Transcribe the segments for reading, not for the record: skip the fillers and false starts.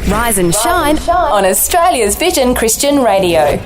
Rise and shine on Australia's Vision Christian Radio.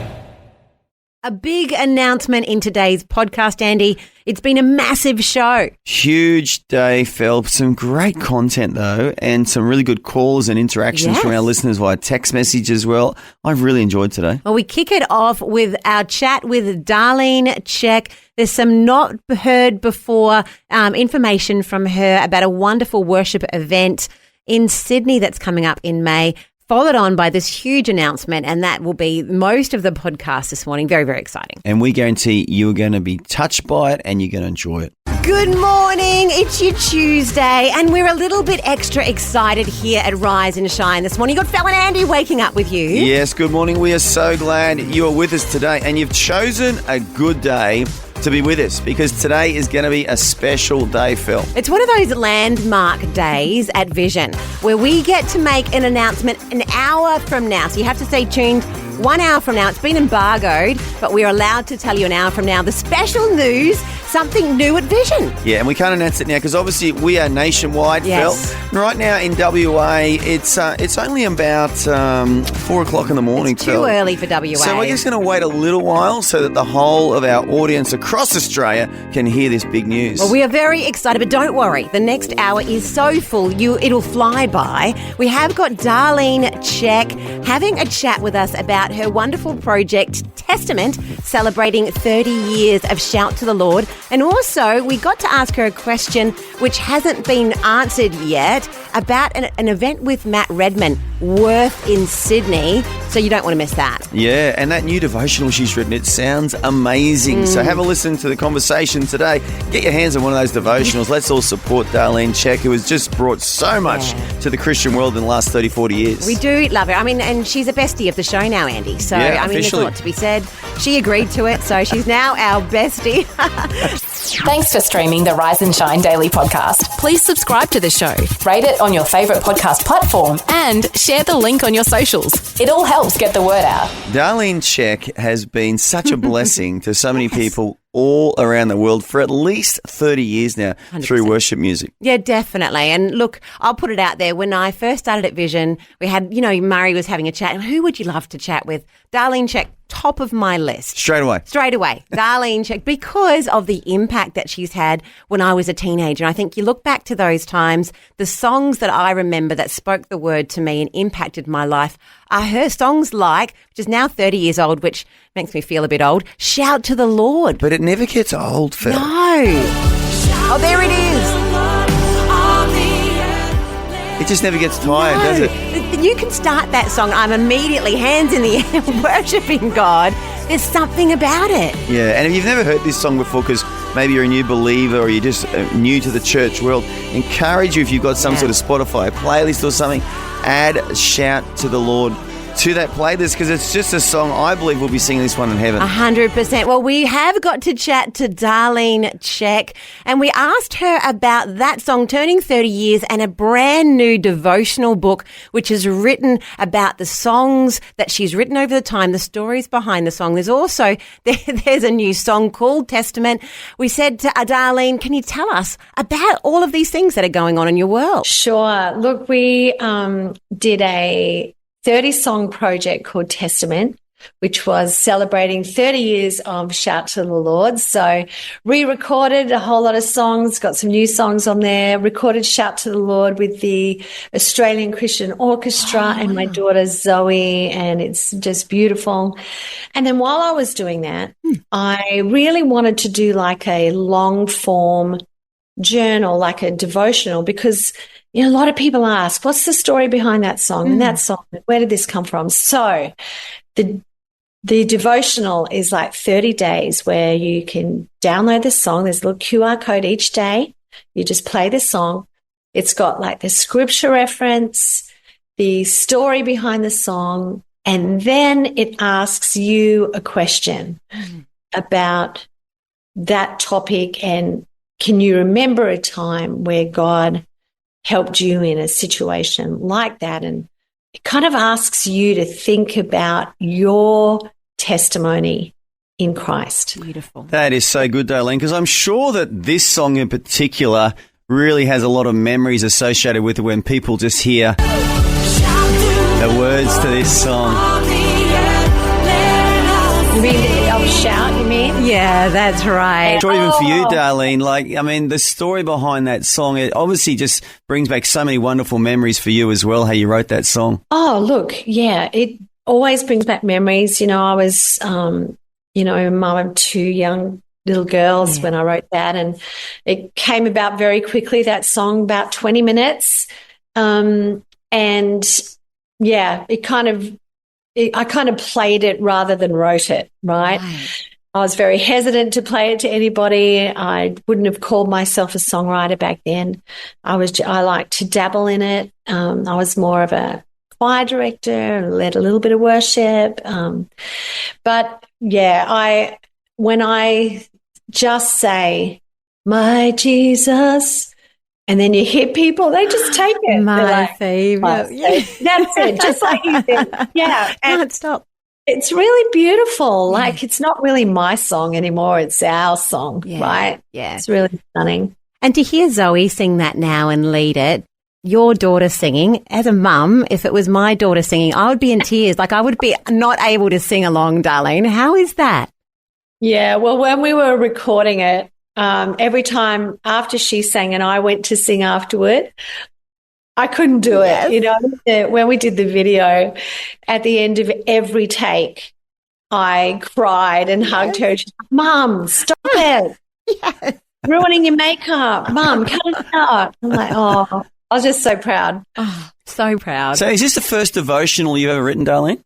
A big announcement in today's podcast, Andy. It's been a massive show. Huge day, Fel. Some great content, though, and some really good calls and interactions from our listeners via text message as well. I've really enjoyed today. Well, we kick it off with our chat with Darlene Check. There's some not heard before information from her about a wonderful worship event in Sydney that's coming up in May, followed on by this huge announcement, and that will be most of the podcast this morning. Very, very exciting. And we guarantee you're going to be touched by it and you're going to enjoy it. Good morning. It's your Tuesday, and we're a little bit extra excited here at Rise and Shine this morning. You've got Fel and Andy waking up with you. Yes, good morning. We are so glad you are with us today, and you've chosen a good day to be with us because today is going to be a special day, Phil. It's one of those landmark days at Vision where we get to make an announcement an hour from now. So you have to stay tuned 1 hour from now. It's been embargoed, but we're allowed to tell you an hour from now the special news, something new at Vision. Yeah, and we can't announce it now because obviously we are nationwide, yes. Phil. Right now in WA, it's only about 4 o'clock in the morning, it's Phil. too early for WA. So we're just going to wait a little while so that the whole of our audience across Australia can hear this big news. Well, we are very excited, but don't worry. The next hour is so full, it'll fly by. We have got Darlene Check having a chat with us about her wonderful project, Testament, celebrating 30 years of Shout to the Lord. And also, we got to ask her a question which hasn't been answered yet about an event with Matt Redman, Worth in Sydney. So you don't want to miss that. Yeah, and that new devotional she's written, it sounds amazing. So have a listen to the conversation today. Get your hands on one of those devotionals. Let's all support Darlene Check, who has just brought so much to the Christian world in the last 30, 40 years. We do love her. I mean, and she's a bestie of the show now, Andy. So, yeah, I mean, there's a lot to be said. She agreed to it, so she's now our bestie. Thanks for streaming the Rise and Shine Daily Podcast. Please subscribe to the show, rate it on your favourite podcast platform, and share the link on your socials. It all helps get the word out. Darlene Check has been such a blessing to so many people all around the world for at least 30 years now 100%. Through worship music. Yeah, definitely. And look, I'll put it out there. When I first started at Vision, we had, Murray was having a chat. And who would you love to chat with? Darlene Check, top of my list. Straight away. Darlene Check, because of the impact that she's had when I was a teenager. And I think you look back to those times, the songs that I remember that spoke the word to me and impacted my life are her songs like, which is now 30 years old, which makes me feel a bit old, Shout to the Lord. But it never gets old, Phil. No. Oh, there it is. It just never gets tired, does it? You can start that song. I'm immediately hands in the air worshipping God. There's something about it. Yeah, and if you've never heard this song before because maybe you're a new believer or you're just new to the church world, encourage you if you've got some sort of Spotify playlist or something, add Shout to the Lord to that playlist because it's just a song I believe we'll be singing this one in heaven. 100%. Well, we have got to chat to Darlene Check and we asked her about that song turning 30 years and a brand new devotional book which is written about the songs that she's written over the time, the stories behind the song. There's also, there's a new song called Testament. We said to Darlene, can you tell us about all of these things that are going on in your world? Sure. Look, we did a 30-song project called Testament, which was celebrating 30 years of Shout to the Lord. So re-recorded a whole lot of songs, got some new songs on there, recorded Shout to the Lord with the Australian Christian Orchestra and my daughter Zoe, and it's just beautiful. And then while I was doing that, I really wanted to do like a long-form journal, like a devotional, because a lot of people ask, what's the story behind that song and that song? Where did this come from? So the devotional is like 30 days where you can download the song. There's a little QR code each day. You just play the song. It's got like the scripture reference, the story behind the song, and then it asks you a question about that topic and can you remember a time where God helped you in a situation like that? And it kind of asks you to think about your testimony in Christ. Beautiful. That is so good, Darlene, because I'm sure that this song in particular really has a lot of memories associated with it when people just hear words to this song. You mean of shout, you mean? Yeah, that's right. Or even for you, Darlene, the story behind that song, it obviously just brings back so many wonderful memories for you as well, how you wrote that song. Oh, look, yeah, it always brings back memories. I was, mum of 2 young little girls when I wrote that, and it came about very quickly, that song, about 20 minutes. I kind of played it rather than wrote it, right? I was very hesitant to play it to anybody. I wouldn't have called myself a songwriter back then. I liked to dabble in it. I was more of a choir director, led a little bit of worship. When I just say, my Jesus, and then you hear people, they just take it. My favourite. That's it, just like you did. Yeah. Can't stop. It's really beautiful. Like, it's not really my song anymore. It's our song, right? Yeah. It's really stunning. And to hear Zoe sing that now and lead it, your daughter singing, as a mum, if it was my daughter singing, I would be in tears. Like, I would be not able to sing along, Darlene. How is that? Yeah, well, when we were recording it, every time after she sang and I went to sing afterward, I couldn't do it. When we did the video, at the end of every take, I cried and hugged her. She's like, Mum, stop it. Yes. Ruining your makeup. Mum, cut it out. I'm like, I was just so proud. Oh, so proud. So is this the first devotional you've ever written, Darlene?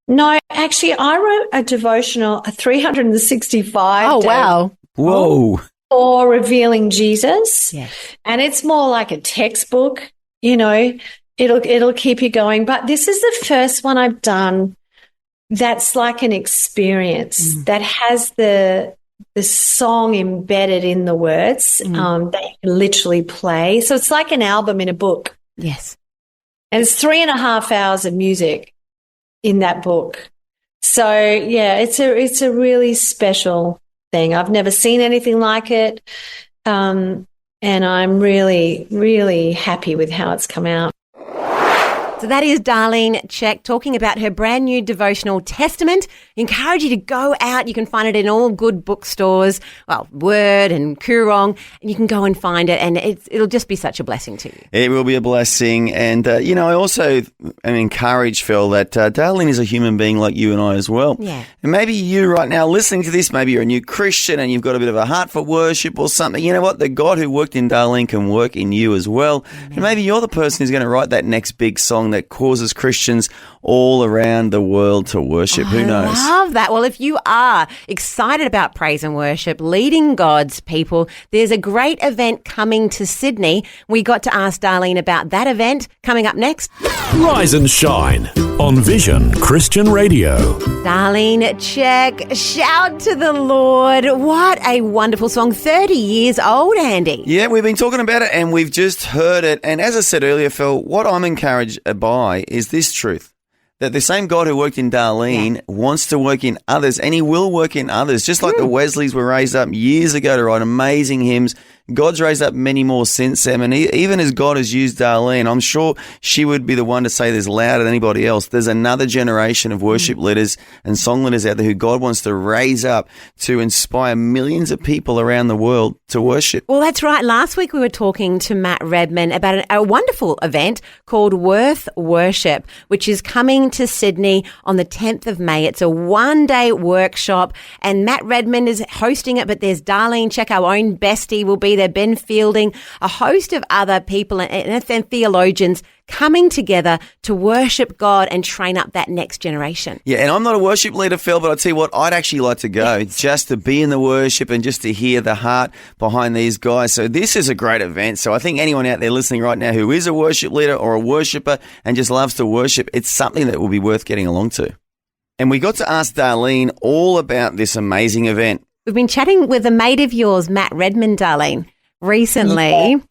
No, actually, I wrote a devotional, a 365. Oh, wow. Whoa. For revealing Jesus. Yes. And it's more like a textbook, it'll keep you going. But this is the first one I've done that's like an experience that has the song embedded in the words that you can literally play. So it's like an album in a book. Yes. And it's 3.5 hours of music in that book. So, yeah, it's a really special thing. I've never seen anything like it. And I'm really, really happy with how it's come out. So that is Darlene Check talking about her brand new devotional Testament. I encourage you to go out. You can find it in all good bookstores, Word and Koorong, and you can go and find it, and it'll just be such a blessing to you. It will be a blessing. And, I also am encouraged, Phil, that Darlene is a human being like you and I as well. Yeah. And maybe you right now listening to this, maybe you're a new Christian and you've got a bit of a heart for worship or something. You know what? The God who worked in Darlene can work in you as well. And maybe you're the person who's going to write that next big song that causes Christians all around the world to worship. Who knows? I love that. Well, if you are excited about praise and worship, leading God's people, there's a great event coming to Sydney. We got to ask Darlene about that event coming up next. Rise and shine on Vision Christian Radio. Darlene Check, shout to the Lord. What a wonderful song. 30 years old, Andy. Yeah, we've been talking about it and we've just heard it. And as I said earlier, Phil, what I'm encouraged by is this truth. That the same God who worked in Darlene wants to work in others, and he will work in others. Just like the Wesleys were raised up years ago to write amazing hymns, God's raised up many more since them. And even as God has used Darlene, I'm sure she would be the one to say this louder than anybody else. There's another generation of worship leaders and song leaders out there who God wants to raise up to inspire millions of people around the world to worship. Well, that's right. Last week we were talking to Matt Redman about a wonderful event called Worth Worship, which is coming to Sydney on the 10th of May. It's a one-day workshop, and Matt Redman is hosting it, but there's Darlene Check, our own bestie, will be there, Ben Fielding, a host of other people and theologians coming together to worship God and train up that next generation. Yeah, and I'm not a worship leader, Phil, but I'll tell you what, I'd actually like to go just to be in the worship and just to hear the heart behind these guys. So this is a great event. So I think anyone out there listening right now who is a worship leader or a worshiper and just loves to worship, it's something that will be worth getting along to. And we got to ask Darlene all about this amazing event. We've been chatting with a mate of yours, Matt Redman, Darlene, recently,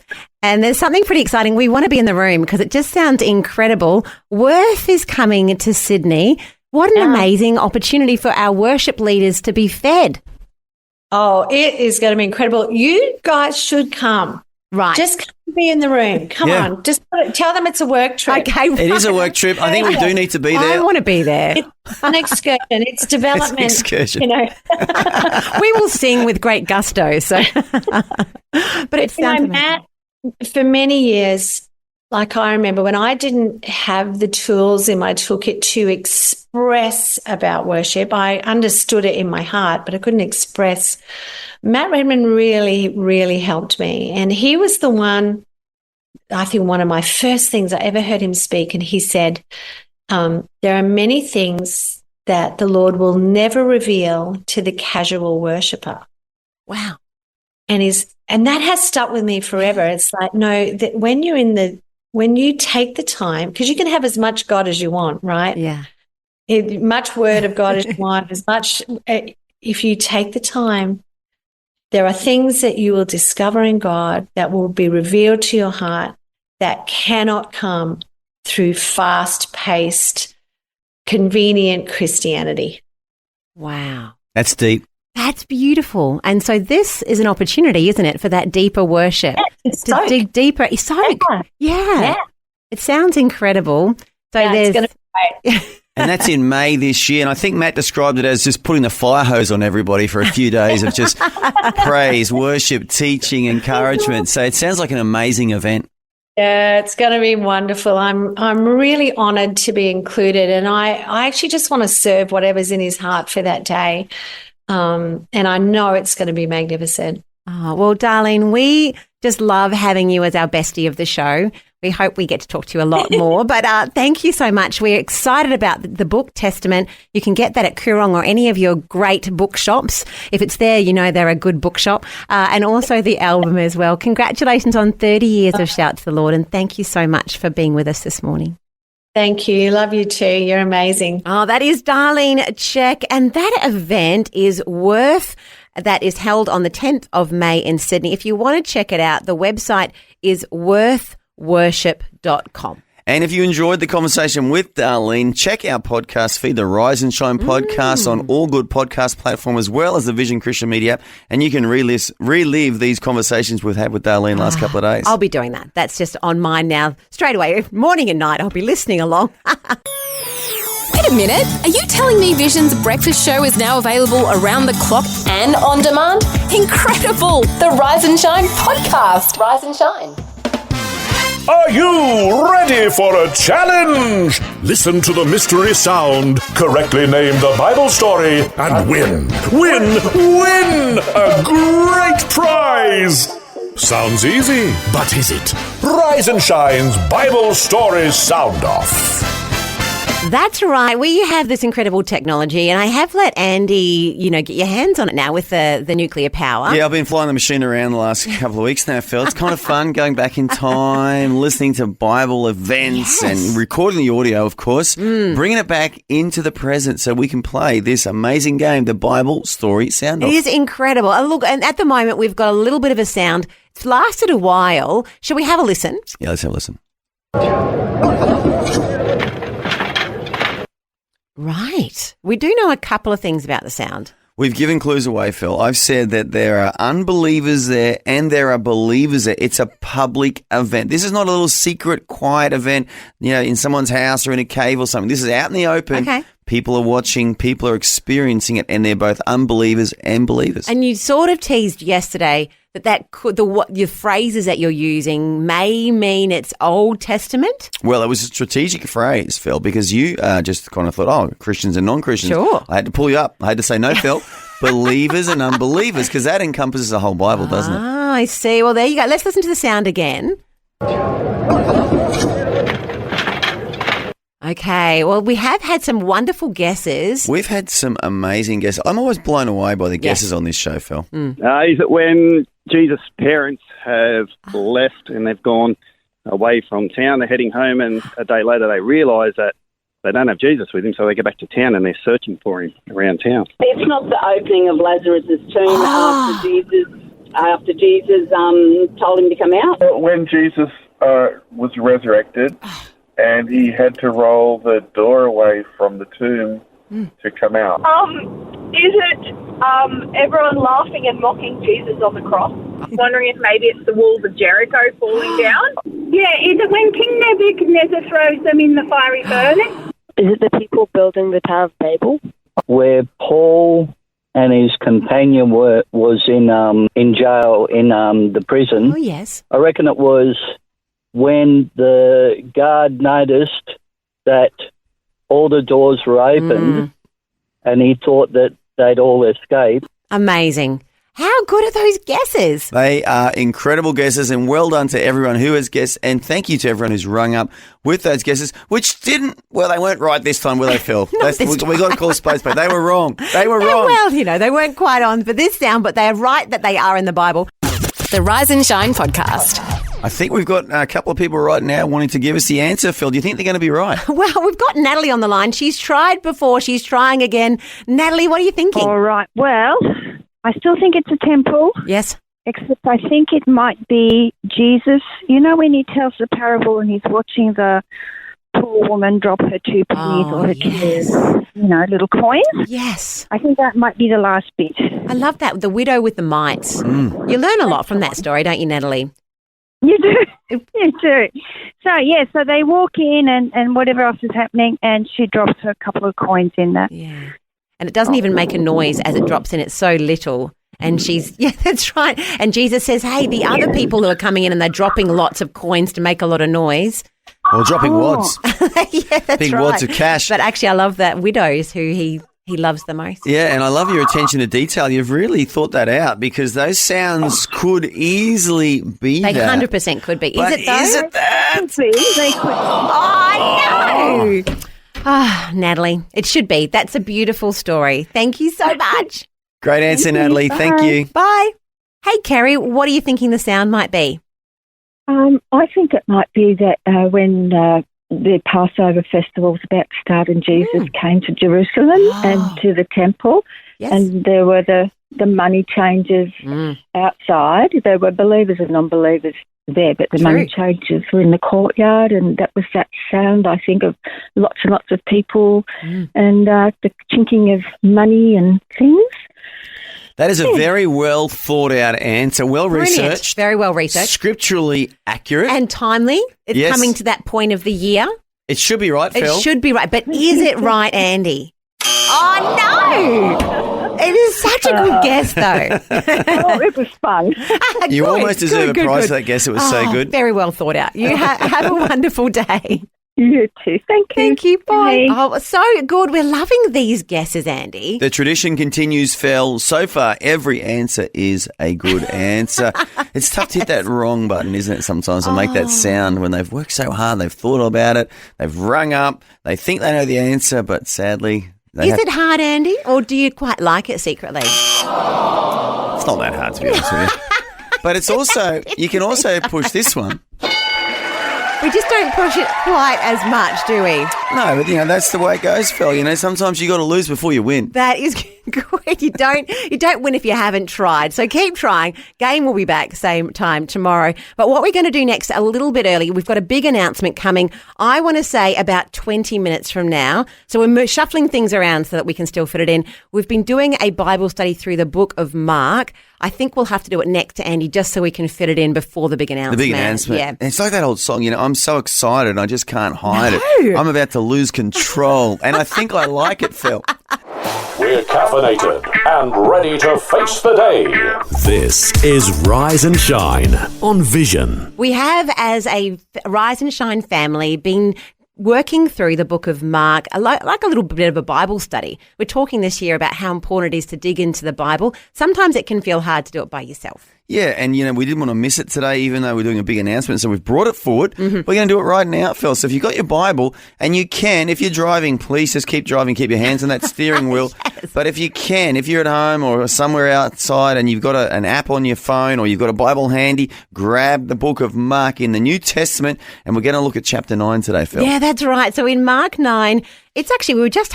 and there's something pretty exciting. We want to be in the room because it just sounds incredible. Worth is coming to Sydney. What an amazing opportunity for our worship leaders to be fed. Oh, it is going to be incredible. You guys should come. Right. Just come and be in the room. Come Yeah. on. Just tell them it's a work trip. Okay. It is a work trip. I think we do need to be I there. want to be there. It's an excursion. It's development. It's an excursion. You know, We will sing with great gusto. So, but it you know, sounds amazing. Matt, for many years, like I remember when I didn't have the tools in my toolkit to express about worship, I understood it in my heart, but I couldn't express. Matt Redman really, really helped me. And he was the one, I think one of my first things I ever heard him speak. And he said, there are many things that the Lord will never reveal to the casual worshiper. Wow. And that has stuck with me forever. It's like, no, that when you take the time, because you can have as much God as you want, right? Yeah. Much word of God as you want, as much, if you take the time, there are things that you will discover in God that will be revealed to your heart that cannot come through fast-paced, convenient Christianity. Wow. That's deep. That's beautiful. And so this is an opportunity, isn't it, for that deeper worship? It's To dig deeper. Soak. Yeah. It sounds incredible. So It's going to be great. And that's in May this year. And I think Matt described it as just putting the fire hose on everybody for a few days of just praise, worship, teaching, encouragement. So it sounds like an amazing event. Yeah, it's going to be wonderful. I'm really honoured to be included, and I actually just want to serve whatever's in his heart for that day. And I know it's going to be magnificent. Oh, well, Darlene, we just love having you as our bestie of the show. We hope we get to talk to you a lot more. But thank you so much. We're excited about the book Testament. You can get that at Koorong or any of your great bookshops. If it's there, you know they're a good bookshop. And also the album as well. Congratulations on 30 years of Shout to the Lord. And thank you so much for being with us this morning. Thank you. Love you too. You're amazing. Oh, that is Darlene Check. And that event is that is held on the 10th of May in Sydney. If you want to check it out, the website is worthworship.com. And if you enjoyed the conversation with Darlene, check our podcast feed, the Rise and Shine podcast on all good podcast platforms, as well as the Vision Christian Media app. And you can relive these conversations we've had with Darlene last couple of days. I'll be doing that. That's just on mine now. Straight away, morning and night, I'll be listening along. Wait a minute. Are you telling me Vision's breakfast show is now available around the clock and on demand? Incredible! The Rise and Shine podcast. Rise and Shine. Are you ready for a challenge? Listen to the mystery sound, correctly name the Bible story, and win a great prize. Sounds easy, but is it? Rise and Shine's Bible Story Sound Off. That's right. We have this incredible technology, and I have let Andy, get your hands on it now with the nuclear power. Yeah, I've been flying the machine around the last couple of weeks now, Phil. It's kind of fun going back in time, listening to Bible events and recording the audio, of course, bringing it back into the present so we can play this amazing game, the Bible Story Sound Off. It is incredible. Look, and at the moment, we've got a little bit of a sound. It's lasted a while. Shall we have a listen? Yeah, let's have a listen. Right. We do know a couple of things about the sound. We've given clues away, Phil. I've said that there are unbelievers there and there are believers there. It's a public event. This is not a little secret, quiet event, in someone's house or in a cave or something. This is out in the open. Okay. People are watching, people are experiencing it, and they're both unbelievers and believers. And you sort of teased yesterday the phrases that you're using may mean it's Old Testament. Well, it was a strategic phrase, Phil, because you just kind of thought, Christians and non-Christians. Sure. I had to pull you up. I had to say, no, Phil, believers and unbelievers, because that encompasses the whole Bible, doesn't it? Ah, I see. Well, there you go. Let's listen to the sound again. Okay, well, we have had some wonderful guesses. We've had some amazing guesses. I'm always blown away by the guesses on this show, Phil. Is it when Jesus' parents have left and they've gone away from town, they're heading home, and a day later they realise that they don't have Jesus with him, so they go back to town and they're searching for him around town? It's not the opening of Lazarus' tomb after Jesus told him to come out. When Jesus was resurrected and he had to roll the door away from the tomb to come out. Is it everyone laughing and mocking Jesus on the cross? I'm wondering if maybe it's the walls of Jericho falling down. Yeah, is it when King Nebuchadnezzar throws them in the fiery furnace? Is it the people building the Tower of Babel? Where Paul and his companion was in jail in the prison. Oh, yes. I reckon it was when the guard noticed that all the doors were opened and he thought that they'd all escaped. Amazing. How good are those guesses? They are incredible guesses, and well done to everyone who has guessed, and thank you to everyone who's rung up with those guesses, which they weren't right this time, were they, Phil? We got to call a spade. They were wrong. They were wrong. Well, they weren't quite on for this sound, but they're right that they are in the Bible. The Rise and Shine podcast. I think we've got a couple of people right now wanting to give us the answer, Phil. Do you think they're going to be right? Well, we've got Natalie on the line. She's tried before. She's trying again. Natalie, what are you thinking? All right. Well, I still think it's a temple. Yes. Except I think it might be Jesus. You know when he tells the parable and he's watching the poor woman drop her 2 pennies or her 2, little coins? Yes. I think that might be the last bit. I love that, the widow with the mites. You learn a lot from that story, don't you, Natalie? You do. You do. So they walk in and whatever else is happening, and she drops her couple of coins in there. Yeah. And it doesn't even make a noise as it drops in. It's so little. And that's right. And Jesus says, hey, the other people who are coming in and they're dropping lots of coins to make a lot of noise. Or dropping wads. Yeah, that's big right. wads of cash. But actually, I love that widows who he loves the most. Yeah, and I love your attention to detail. You've really thought that out because those sounds could easily be They that. 100% could be. But is it though? is it that? They could. Oh, no. Natalie, it should be. That's a beautiful story. Thank you so much. Great answer, Natalie. Thank you. Bye. Hey, Kerry, what are you thinking the sound might be? I think it might be that when the Passover festival was about to start and Jesus came to Jerusalem and to the temple, and there were the money changers outside. There were believers and non-believers there, but the money changers were in the courtyard, and that was that sound, I think, of lots and lots of people and the chinking of money and things. That is a very well thought out answer, well researched. Very well researched. Scripturally accurate. And timely. It's coming to that point of the year. It should be right, Phil. It should be right. But is it right, Andy? Oh, no. It is such a good guess, though. It was fun. You almost deserve a prize for that guess. It was so good. Very well thought out. You have a wonderful day. You too. Thank you. Thank you. Bye. Oh, so good. We're loving these guesses, Andy. The tradition continues, Phil. So far, every answer is a good answer. It's tough to hit that wrong button, isn't it, sometimes, and make that sound when they've worked so hard, they've thought about it, they've rung up, they think they know the answer, but sadly... Is it hard, Andy, or do you quite like it secretly? It's not that hard, to be honest with you. But it's also, you can also push this one. We just don't push it quite as much, do we? No, but that's the way it goes, Phil. Sometimes you got to lose before you win. That is good. You don't win if you haven't tried. So keep trying. Game will be back same time tomorrow. But what we're going to do next, a little bit early, we've got a big announcement coming. I want to say about 20 minutes from now. So we're shuffling things around so that we can still fit it in. We've been doing a Bible study through the book of Mark. I think we'll have to do it next to Andy just so we can fit it in before the big announcement. The big announcement. Yeah. It's like that old song, I'm so excited I just can't hide it. I'm about to lose control. And I think I like it, Phil. We're caffeinated and ready to face the day. This is Rise and Shine on Vision. We have, as a Rise and Shine family, been working through the book of Mark, like a little bit of a Bible study. We're talking this year about how important it is to dig into the Bible. Sometimes it can feel hard to do it by yourself. Yeah, and we didn't want to miss it today, even though we're doing a big announcement, so we've brought it forward. We're going to do it right now, Phil. So if you've got your Bible, and you can, if you're driving, please just keep driving, keep your hands on that steering wheel. Yes. But if you can, if you're at home or somewhere outside and you've got an app on your phone or you've got a Bible handy, grab the book of Mark in the New Testament, and we're going to look at chapter 9 today, Phil. Yeah, that's right. So in Mark 9, It's actually, we were just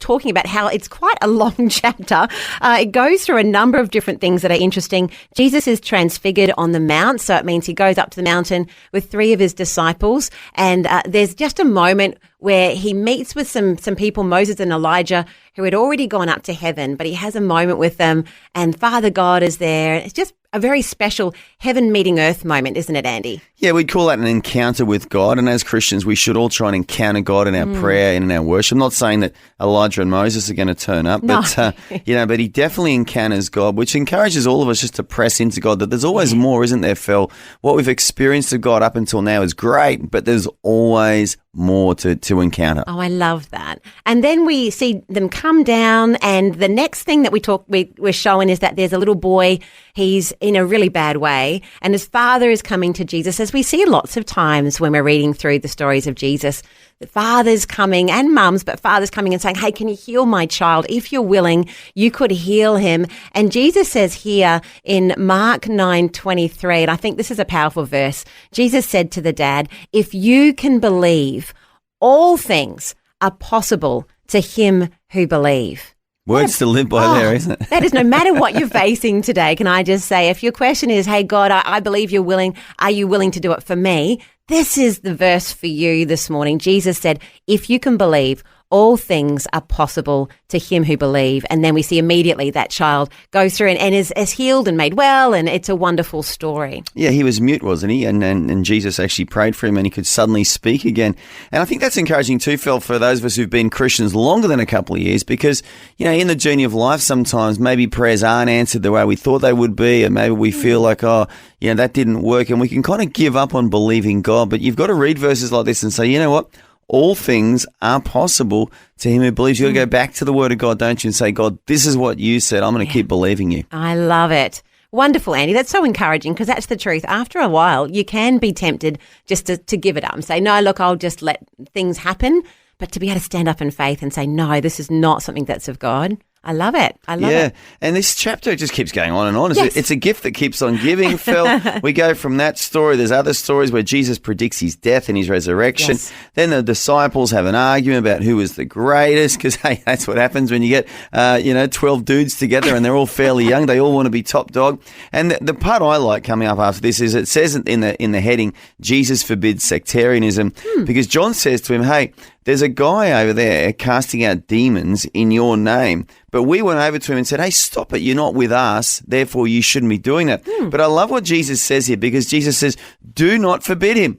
talking about how it's quite a long chapter. It goes through a number of different things that are interesting. Jesus is transfigured on the mount, so it means he goes up to the mountain with 3 of his disciples, and there's just a moment where he meets with some people, Moses and Elijah, who had already gone up to heaven, but he has a moment with them, and Father God is there. It's just a very special heaven meeting earth moment, isn't it, Andy? Yeah, we'd call that an encounter with God, and as Christians, we should all try and encounter God in our prayer and in our worship. I'm not saying that Elijah and Moses are going to turn up, but but he definitely encounters God, which encourages all of us just to press into God, that there's always more, isn't there, Phil? What we've experienced of God up until now is great, but there's always more to encounter. Oh, I love that. And then we see them come down, and the next thing that we're showing is that there's a little boy. He's in a really bad way, and his father is coming to Jesus, as we see lots of times when we're reading through the stories of Jesus. The father's coming, and mums, but father's coming and saying, hey, can you heal my child? If you're willing, you could heal him. And Jesus says here in Mark 9:23, and I think this is a powerful verse, Jesus said to the dad, if you can believe, all things are possible to him who believe. Words to live by there, isn't it? That is, no matter what you're facing today, can I just say, if your question is, hey, God, I believe you're willing, are you willing to do it for me? This is the verse for you this morning. Jesus said, if you can believe, all things are possible to him who believe. And then we see immediately that child goes through and is healed and made well, and it's a wonderful story. Yeah, he was mute, wasn't he? And Jesus actually prayed for him, and he could suddenly speak again. And I think that's encouraging too, Phil, for those of us who've been Christians longer than a couple of years, because, in the journey of life, sometimes maybe prayers aren't answered the way we thought they would be, and maybe we feel like, that didn't work, and we can kind of give up on believing God. But you've got to read verses like this and say, you know what? All things are possible to him who believes. You've got to go back to the Word of God, don't you, and say, God, this is what you said. I'm going to keep believing you. I love it. Wonderful, Andy. That's so encouraging, because that's the truth. After a while, you can be tempted just to give it up and say, no, look, I'll just let things happen. But to be able to stand up in faith and say, no, this is not something that's of God. I love it. I love it. Yeah, and this chapter just keeps going on and on. Yes. It's a gift that keeps on giving, Phil. We go from that story. There's other stories where Jesus predicts his death and his resurrection. Yes. Then the disciples have an argument about who is the greatest, because, hey, that's what happens when you get, 12 dudes together and they're all fairly young. They all want to be top dog. And the part I like coming up after this is it says in the heading, Jesus forbids sectarianism, because John says to him, hey, there's a guy over there casting out demons in your name. But we went over to him and said, hey, stop it. You're not with us. Therefore, you shouldn't be doing that. But I love what Jesus says here, because Jesus says, do not forbid him.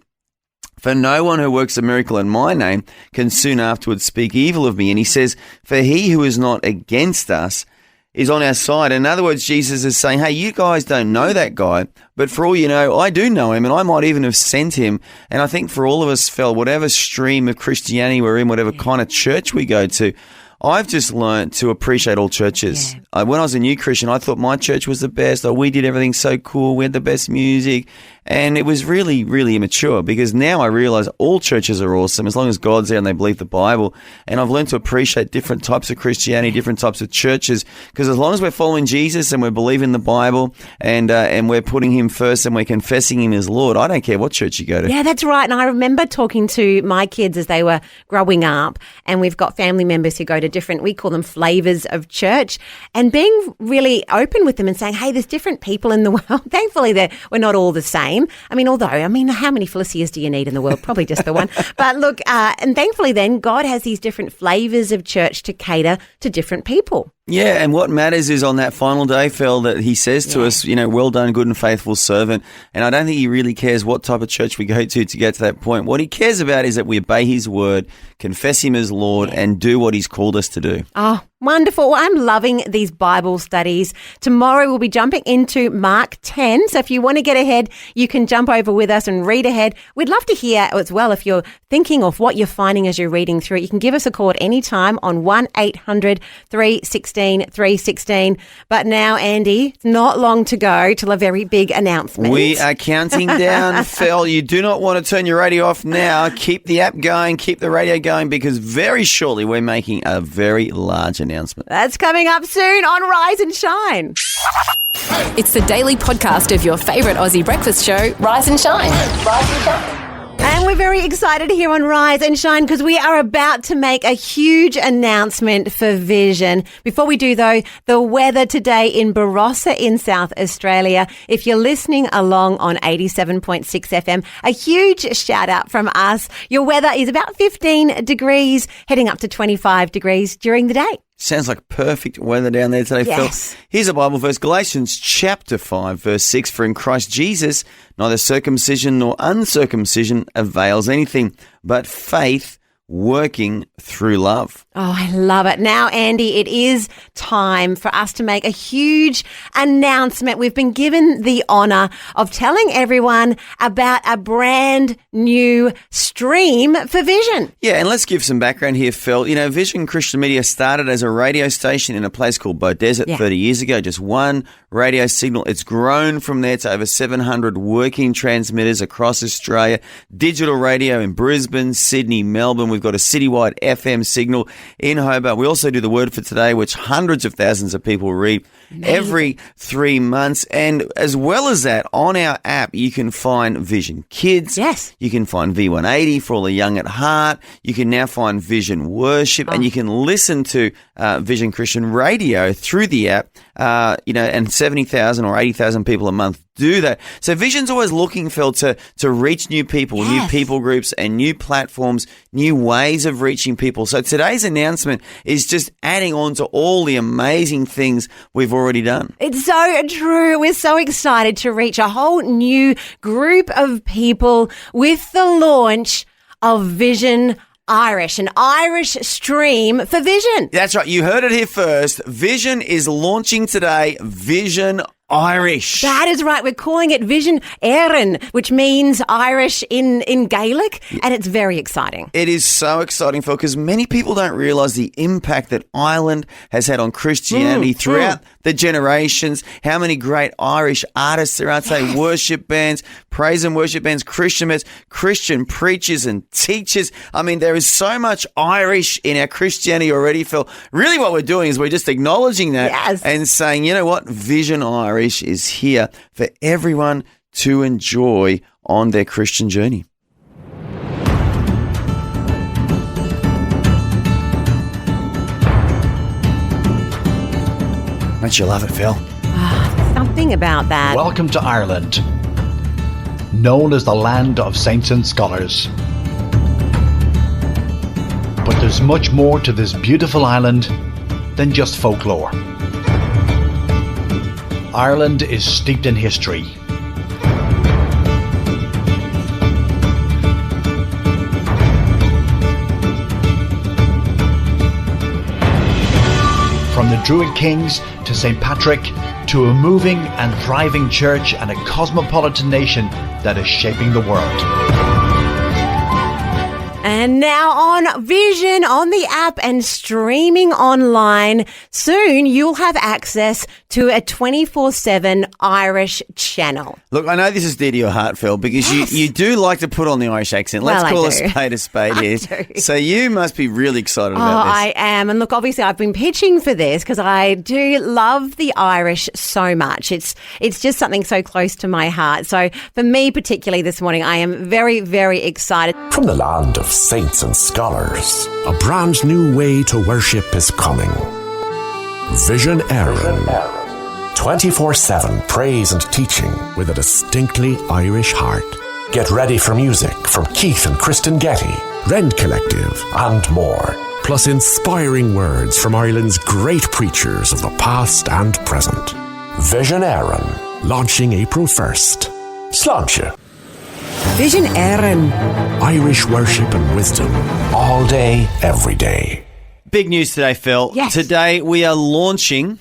For no one who works a miracle in my name can soon afterwards speak evil of me. And he says, for he who is not against us is on our side. In other words, Jesus is saying, hey, you guys don't know that guy, but for all you know, I do know him, and I might even have sent him. And I think for all of us, Phil, whatever stream of Christianity we're in, whatever kind of church we go to, I've just learned to appreciate all churches. Yeah. When I was a new Christian, I thought my church was the best. We did everything so cool. We had the best music. And it was really, really immature, because now I realize all churches are awesome as long as God's there and they believe the Bible. And I've learned to appreciate different types of Christianity, different types of churches, because as long as we're following Jesus and we're believing the Bible and we're putting him first and we're confessing him as Lord, I don't care what church you go to. Yeah, that's right. And I remember talking to my kids as they were growing up, and we've got family members who go to different, we call them flavors of church, and being really open with them and saying, hey, there's different people in the world. Thankfully, we're not all the same. Although, how many Felicias do you need in the world? Probably just the one. But look, and thankfully then, God has these different flavors of church to cater to different people. Yeah, and what matters is on that final day, Phil, that he says to us, well done, good and faithful servant. And I don't think he really cares what type of church we go to get to that point. What he cares about is that we obey his word, confess him as Lord, and do what he's called us to do. Oh, wonderful. Well, I'm loving these Bible studies. Tomorrow we'll be jumping into Mark 10. So if you want to get ahead, you can jump over with us and read ahead. We'd love to hear as well if you're thinking of what you're finding as you're reading through it. You can give us a call at any time on 1-800-316-316. But now, Andy, it's not long to go till a very big announcement. We are counting down, Phil. You do not want to turn your radio off now. Keep the app going, keep the radio going, because very shortly we're making a very large announcement. That's coming up soon on Rise and Shine. It's the daily podcast of your favourite Aussie breakfast show, Rise and Shine. Rise and Shine. And we're very excited here on Rise and Shine because we are about to make a huge announcement for Vision. Before we do, though, the weather today in Barossa in South Australia. If you're listening along on 87.6 FM, a huge shout out from us. Your weather is about 15 degrees, heading up to 25 degrees during the day. Sounds like perfect weather down there today, Yes. Phil. Here's a Bible verse, Galatians chapter 5, verse 6. For in Christ Jesus, neither circumcision nor uncircumcision avails anything, but faith working through love. Oh, I love it. Now, Andy, it is time for us to make a huge announcement. We've been given the honour of telling everyone about a brand new stream for Vision. Yeah, and let's give some background here, Phil. You know, Vision Christian Media started as a radio station in a place called Beaudesert 30 years ago, just one radio signal. It's grown from there to over 700 working transmitters across Australia, digital radio in Brisbane, Sydney, Melbourne. We've got a citywide FM signal in Hobart. We also do the Word for Today, which hundreds of thousands of people read every 3 months. And as well as that, on our app, you can find Vision Kids. Yes. You can find V180 for all the young at heart. You can now find Vision Worship, and you can listen to Vision Christian Radio through the app. And 70,000 or 80,000 people a month do that. So Vision's always looking, Phil, to reach new people, new people groups and new platforms, new ways of reaching people. So today's announcement is just adding on to all the amazing things we've already done. It's so true. We're so excited to reach a whole new group of people with the launch of Vision Irish, an Irish stream for Vision. That's right. You heard it here first. Vision is launching today. Vision Irish. That is right. We're calling it Vision Éireann, which means Irish in Gaelic, and it's very exciting. It is so exciting, Phil, because many people don't realise the impact that Ireland has had on Christianity throughout the generations, how many great Irish artists there are today, worship bands, praise and worship bands, Christian bands, Christian preachers and teachers. I mean, there is so much Irish in our Christianity already, Phil. Really what we're doing is we're just acknowledging that and saying, you know what, Vision Irish is here for everyone to enjoy on their Christian journey. Don't you love it, Phil? Something about that. Welcome to Ireland, known as the land of saints and scholars. But there's much more to this beautiful island than just folklore. Ireland is steeped in history. From the Druid Kings to St. Patrick, to a moving and thriving church and a cosmopolitan nation that is shaping the world. And now on Vision, on the app and streaming online. Soon you'll have access to a 24/7 Irish channel. Look, I know this is dear to your heart, Phil, because you do like to put on the Irish accent. Let's call a spade here. So you must be really excited about this. I am. And look, obviously I've been pitching for this because I do love the Irish so much. It's just something so close to my heart. So for me particularly this morning, I am very, very excited. From the land of saints and scholars, a brand new way to worship is coming. Vision Éireann. 24/7 praise and teaching with a distinctly Irish heart. Get ready for music from Keith and Kristen Getty, Rend Collective, and more. Plus inspiring words from Ireland's great preachers of the past and present. Vision Éireann, launching April 1st. Sláinte. Vision Éireann. Irish worship and wisdom, all day, every day. Big news today, Phil. Yes. Today we are launching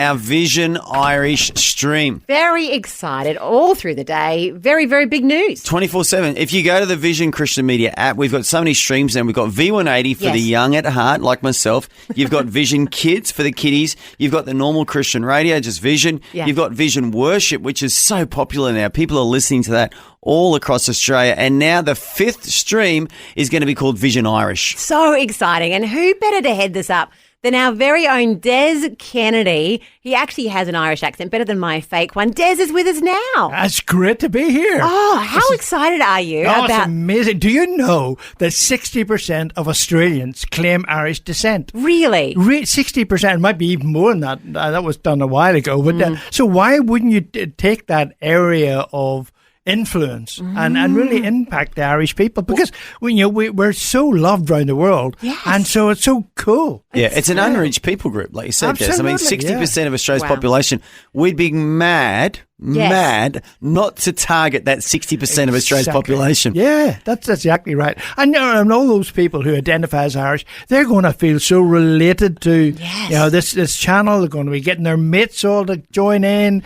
our Vision Irish stream. Very excited all through the day. Very, very big news. 24/7. If you go to the Vision Christian Media app, we've got so many streams now. We've got V180 for the young at heart, like myself. You've got Vision Kids for the kiddies. You've got the normal Christian radio, just Vision. Yeah. You've got Vision Worship, which is so popular now. People are listening to that all across Australia. And now the 5th stream is going to be called Vision Irish. So exciting. And who better to head this up then our very own Des Kennedy, he actually has an Irish accent, better than my fake one. Des is with us now. That's great to be here. Oh, how excited are you It's about... amazing. Do you know that 60% of Australians claim Irish descent? Really? 60%. It might be even more than that. That was done a while ago. But so why wouldn't you take that area of influence and really impact the Irish people? Because we're so loved around the world, and so it's so cool. Yeah, it's an unreached people group, like you said, Des. I mean, 60% of Australia's population, we'd be mad not to target that 60% of Australia's population. Yeah, that's exactly right. And all those people who identify as Irish, they're going to feel so related to this channel. They're going to be getting their mates all to join in,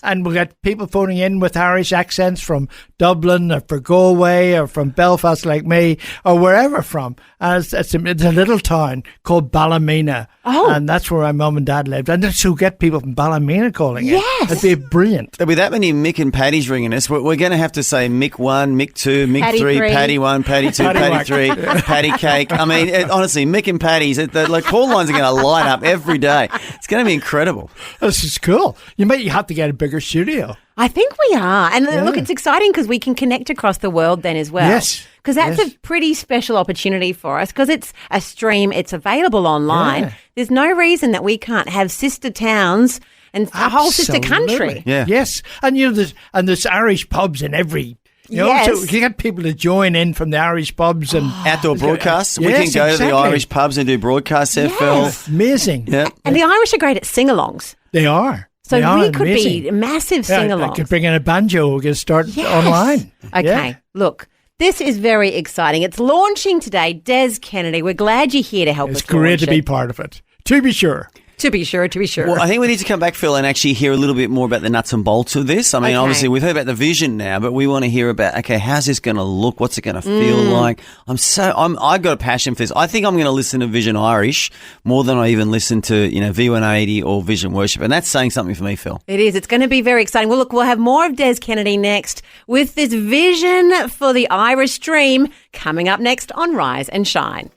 and we'll get people phoning in with Irish accents from Dublin or from Galway or from Belfast like me or wherever from. And it's a little town called Ballymena. Oh. And that's where my mum and dad lived. And so get people from Ballymena calling in. It'd be brilliant. There'll be that many Mick and Paddy's ringing us. We're going to have to say Mick 1, Mick 2, Mick Paddy 3, three. Paddy 1, Paddy 2, Paddy 3, Paddy Cake. I mean, honestly, Mick and Paddy's, the call lines are going to light up every day. It's going to be incredible. This is cool. You might have to get a bigger studio. I think we are. And look, it's exciting because we can connect across the world then as well. Yes. Because that's a pretty special opportunity for us because it's a stream, it's available online. Yeah. There's no reason that we can't have sister towns and a whole sister country. Yeah. Yes. And there's Irish pubs in every... so you get people to join in from the Irish pubs and outdoor broadcasts. Yes, we can go to the exactly. Irish pubs and do broadcasts there, Phil. Amazing. Yeah. And the Irish are great at sing-alongs. They are. So They are we could amazing. be massive I sing-alongs. could bring in a banjo. We could start online. Okay, Yeah. look, this is very exciting. It's launching today. Des Kennedy, we're glad you're here to help us It's great launch to be it. part of it. To be sure. To be sure. Well, I think we need to come back, Phil, and actually hear a little bit more about the nuts and bolts of this. I mean, obviously, we've heard about the vision now, but we want to hear about, okay, how's this going to look? What's it going to feel like? I've got a passion for this. I think I'm going to listen to Vision Irish more than I even listen to, V180 or Vision Worship. And that's saying something for me, Phil. It is. It's going to be very exciting. Well, look, we'll have more of Des Kennedy next with this vision for the Irish stream coming up next on Rise and Shine.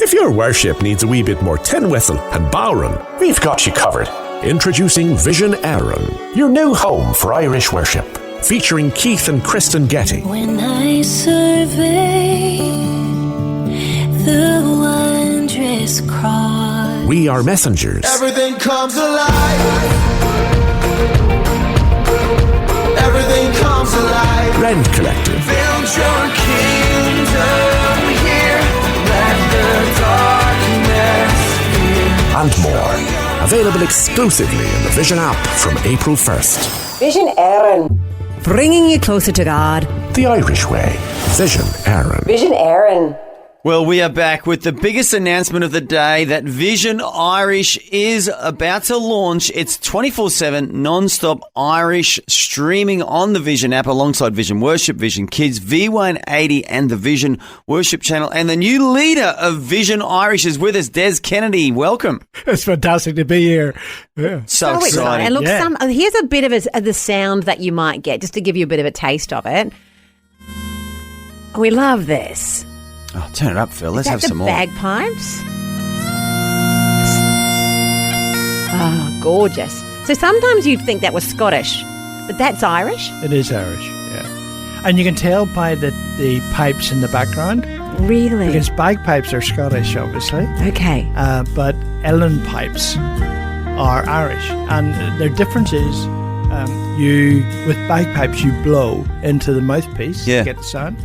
If your worship needs a wee bit more tin whistle and bowring, we've got you covered. Introducing Vision Aaron, your new home for Irish worship. Featuring Keith and Kristen Getty. When I survey the wondrous cross, We Are Messengers. Everything comes alive. Everything comes alive. Rend Collective. Build your kingdom here. Let the darkness fear. And more. Available exclusively in the Vision app from April 1st. Vision Aaron. Bringing you closer to God. The Irish way. Vision Aaron. Vision Aaron. Well, we are back with the biggest announcement of the day that Vision Irish is about to launch. It's 24/7 non-stop Irish streaming on the Vision app alongside Vision Worship, Vision Kids, V180 and the Vision Worship channel. And the new leader of Vision Irish is with us, Des Kennedy. Welcome. It's fantastic to be here. Yeah. So exciting. And look, here's a bit of the sound that you might get, just to give you a bit of a taste of it. We love this. Oh, turn it up, Phil. Let's have some more. Bagpipes. Oh, gorgeous. So sometimes you'd think that was Scottish, but that's Irish? It is Irish, yeah. And you can tell by the pipes in the background. Really? Because bagpipes are Scottish, obviously. Okay. But Ellen pipes are Irish. And their difference is with bagpipes you blow into the mouthpiece to get the sound.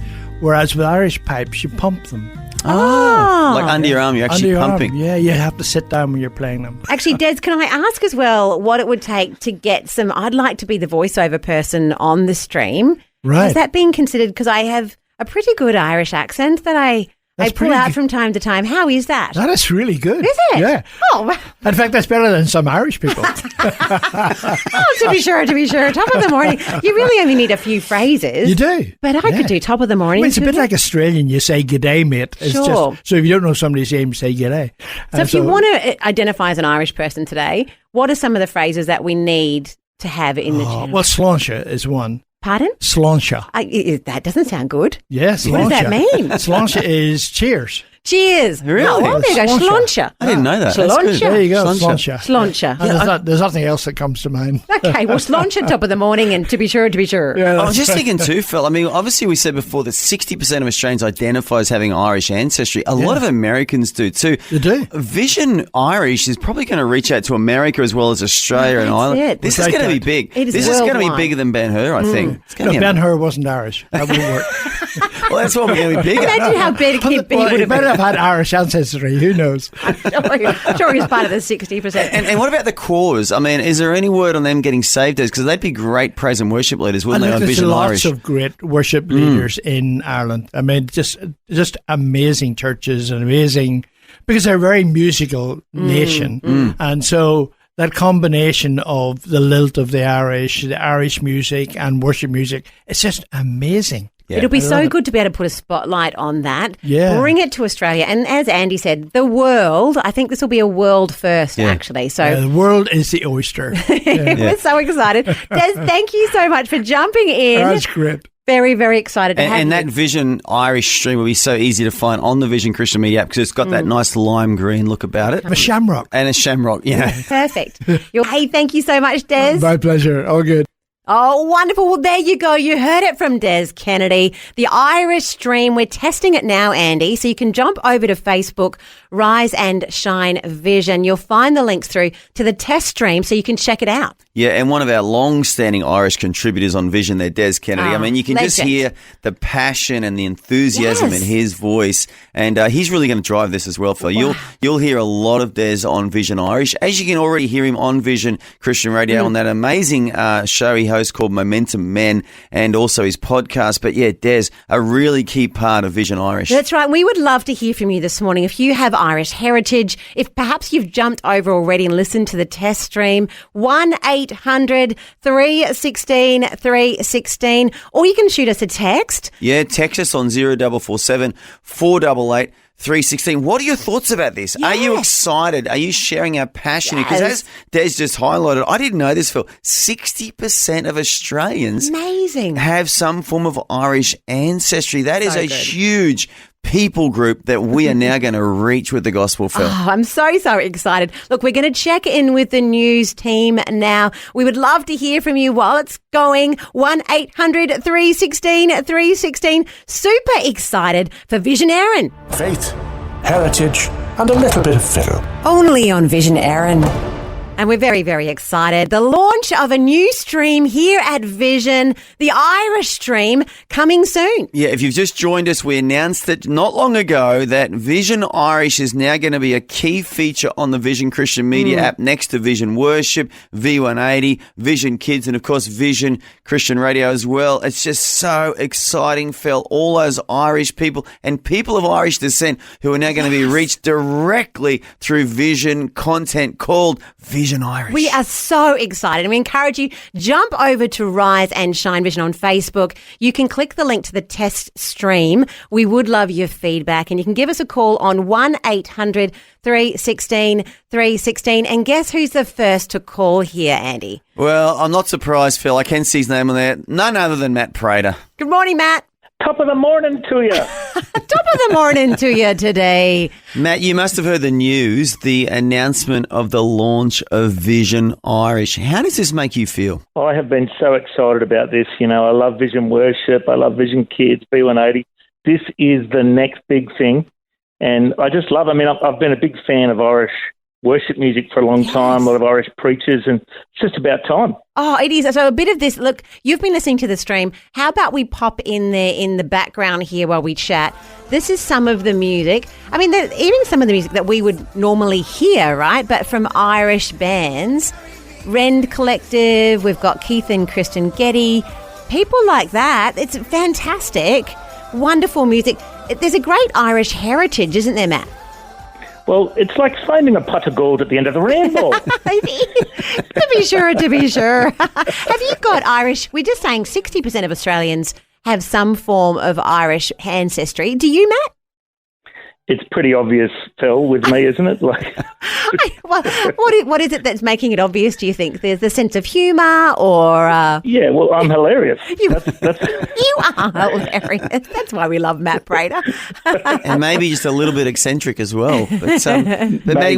Whereas with Irish pipes, you pump them. Oh. Like under your arm, you're actually pumping. Yeah, you have to sit down when you're playing them. Actually, Des, can I ask as well what it would take to get some... I'd like to be the voiceover person on the stream. Right. Is that being considered? Because I have a pretty good Irish accent that I pull out from time to time. How is that? That is really good. Is it? Yeah. Oh. In fact, that's better than some Irish people. To be sure. Top of the morning. You really only need a few phrases. You do. But I could do top of the morning. It's a bit like Australian. You say g'day, mate. It's Sure. Just, so if you don't know somebody's name, say g'day. So if you want to identify as an Irish person today, what are some of the phrases that we need to have in the channel? Well, sláinte is one. Pardon? Sláinte. That doesn't sound good. Yes. What does that mean? Sláinte is cheers. Cheers. Really? Oh, there you go. Schlancha. I didn't know that. That's good. Schlancha. There you go, Schlancha. Schlancha. Schlancha. And there's nothing else that comes to mind. Okay, well, Schlancha top of the morning, and to be sure. Yeah, I was just thinking too, Phil. I mean, obviously we said before that 60% of Australians identify as having Irish ancestry. A lot of Americans do too. They do. Vision Irish is probably going to reach out to America as well as Australia and Ireland. it. This Well, is going to great be big. It is This is going to be worldwide. bigger than Ben-Hur, I think. It's No, gonna be Ben-Hur wasn't Irish. That wouldn't work. well, that's what we're going to be bigger. Imagine how big he Well, would he have might been. have had Irish ancestry. Who knows? I'm sure he was part of the 60%. And what about the Corrs? I mean, is there any word on them getting saved? Because they'd be great praise and worship leaders, wouldn't they, on There's Vision lots Irish? of great worship leaders in Ireland. I mean, just amazing churches and amazing, because they're a very musical nation. And so that combination of the lilt of the Irish music and worship music, it's just amazing. Yeah. It'll be I so love it. good to be able to put a spotlight on that. Yeah. Bring it to Australia. And as Andy said, the world, I think this will be a world first, actually. So The world is the oyster. we're so excited. Des, thank you so much for jumping in. That's great. Very, very excited to have And you. that Vision Irish stream will be so easy to find on the Vision Christian Media app because it's got that nice lime green look about it. A shamrock. And a shamrock, yeah. Perfect. Hey, thank you so much, Des. My pleasure. All good. Oh, wonderful. Well, there you go. You heard it from Des Kennedy. The Irish stream. We're testing it now, Andy. So you can jump over to Facebook, Rise and Shine Vision. You'll find the links through to the test stream so you can check it out. Yeah, and one of our long-standing Irish contributors on Vision there, Des Kennedy. I mean, you can just legend. hear the passion and the enthusiasm Yes. in his voice, and he's really going to drive this as well, Phil. You'll hear a lot of Des on Vision Irish, as you can already hear him on Vision Christian Radio on that amazing show he hosts called Momentum Men, and also his podcast. But yeah, Des, a really key part of Vision Irish. That's right. We would love to hear from you this morning. If you have Irish heritage, if perhaps you've jumped over already and listened to the test stream, 1-800-316-316, or you can shoot us a text. Yeah, text us on 0447 488 316. What are your thoughts about this? Are you excited? Are you sharing our passion? Because as Des just highlighted, I didn't know this, Phil, 60% of Australians Amazing. have some form of Irish ancestry. That is So a good. huge people group that we are now going to reach with the gospel, Phil. Oh, I'm so excited. Look, we're going to check in with the news team now. We would love to hear from you while it's going. 1-800-316-316. Super excited for Vision Aaron. Faith, heritage, and a little bit of fiddle. Only on Vision Aaron. And we're very, very excited. The launch of a new stream here at Vision, the Irish stream, coming soon. Yeah, if you've just joined us, we announced it not long ago that Vision Irish is now going to be a key feature on the Vision Christian Media app next to Vision Worship, V180, Vision Kids, and of course Vision Christian Radio as well. It's just so exciting, Phil. All those Irish people and people of Irish descent who are now going to be reached directly through Vision content called Vision Irish. We are so excited, and we encourage you, jump over to Rise and Shine Vision on Facebook. You can click the link to the test stream. We would love your feedback, and you can give us a call on 1-800-316-316. And guess who's the first to call here, Andy? Well, I'm not surprised, Phil. I can see his name on there. None other than Matt Prater. Good morning, Matt. Top of the morning to you. Top of the morning to you today. Matt, you must have heard the news, the announcement of the launch of Vision Irish. How does this make you feel? I have been so excited about this. You know, I love Vision Worship. I love Vision Kids, B180. This is the next big thing. And I just love it. I mean, I've been a big fan of Irish worship music for a long time, a lot of Irish preachers, and it's just about time. Oh, it is. So a bit of this, look, you've been listening to the stream. How about we pop in there in the background here while we chat? This is some of the music. I mean, even some of the music that we would normally hear, right? But from Irish bands. Rend Collective, we've got Keith and Kristen Getty, people like that. It's fantastic. Wonderful music. There's a great Irish heritage, isn't there, Matt? Well, it's like finding a pot of gold at the end of the rainbow. To be sure. Have you got Irish? We're just saying 60% of Australians have some form of Irish ancestry. Do you, Matt? it's pretty obvious, Phil, with me, isn't it? Like, Well, what is it that's making it obvious, do you think? There's a sense of humour or... yeah, well, I'm hilarious. You are hilarious. That's why we love Matt Prater. And maybe just a little bit eccentric as well. But Maddie,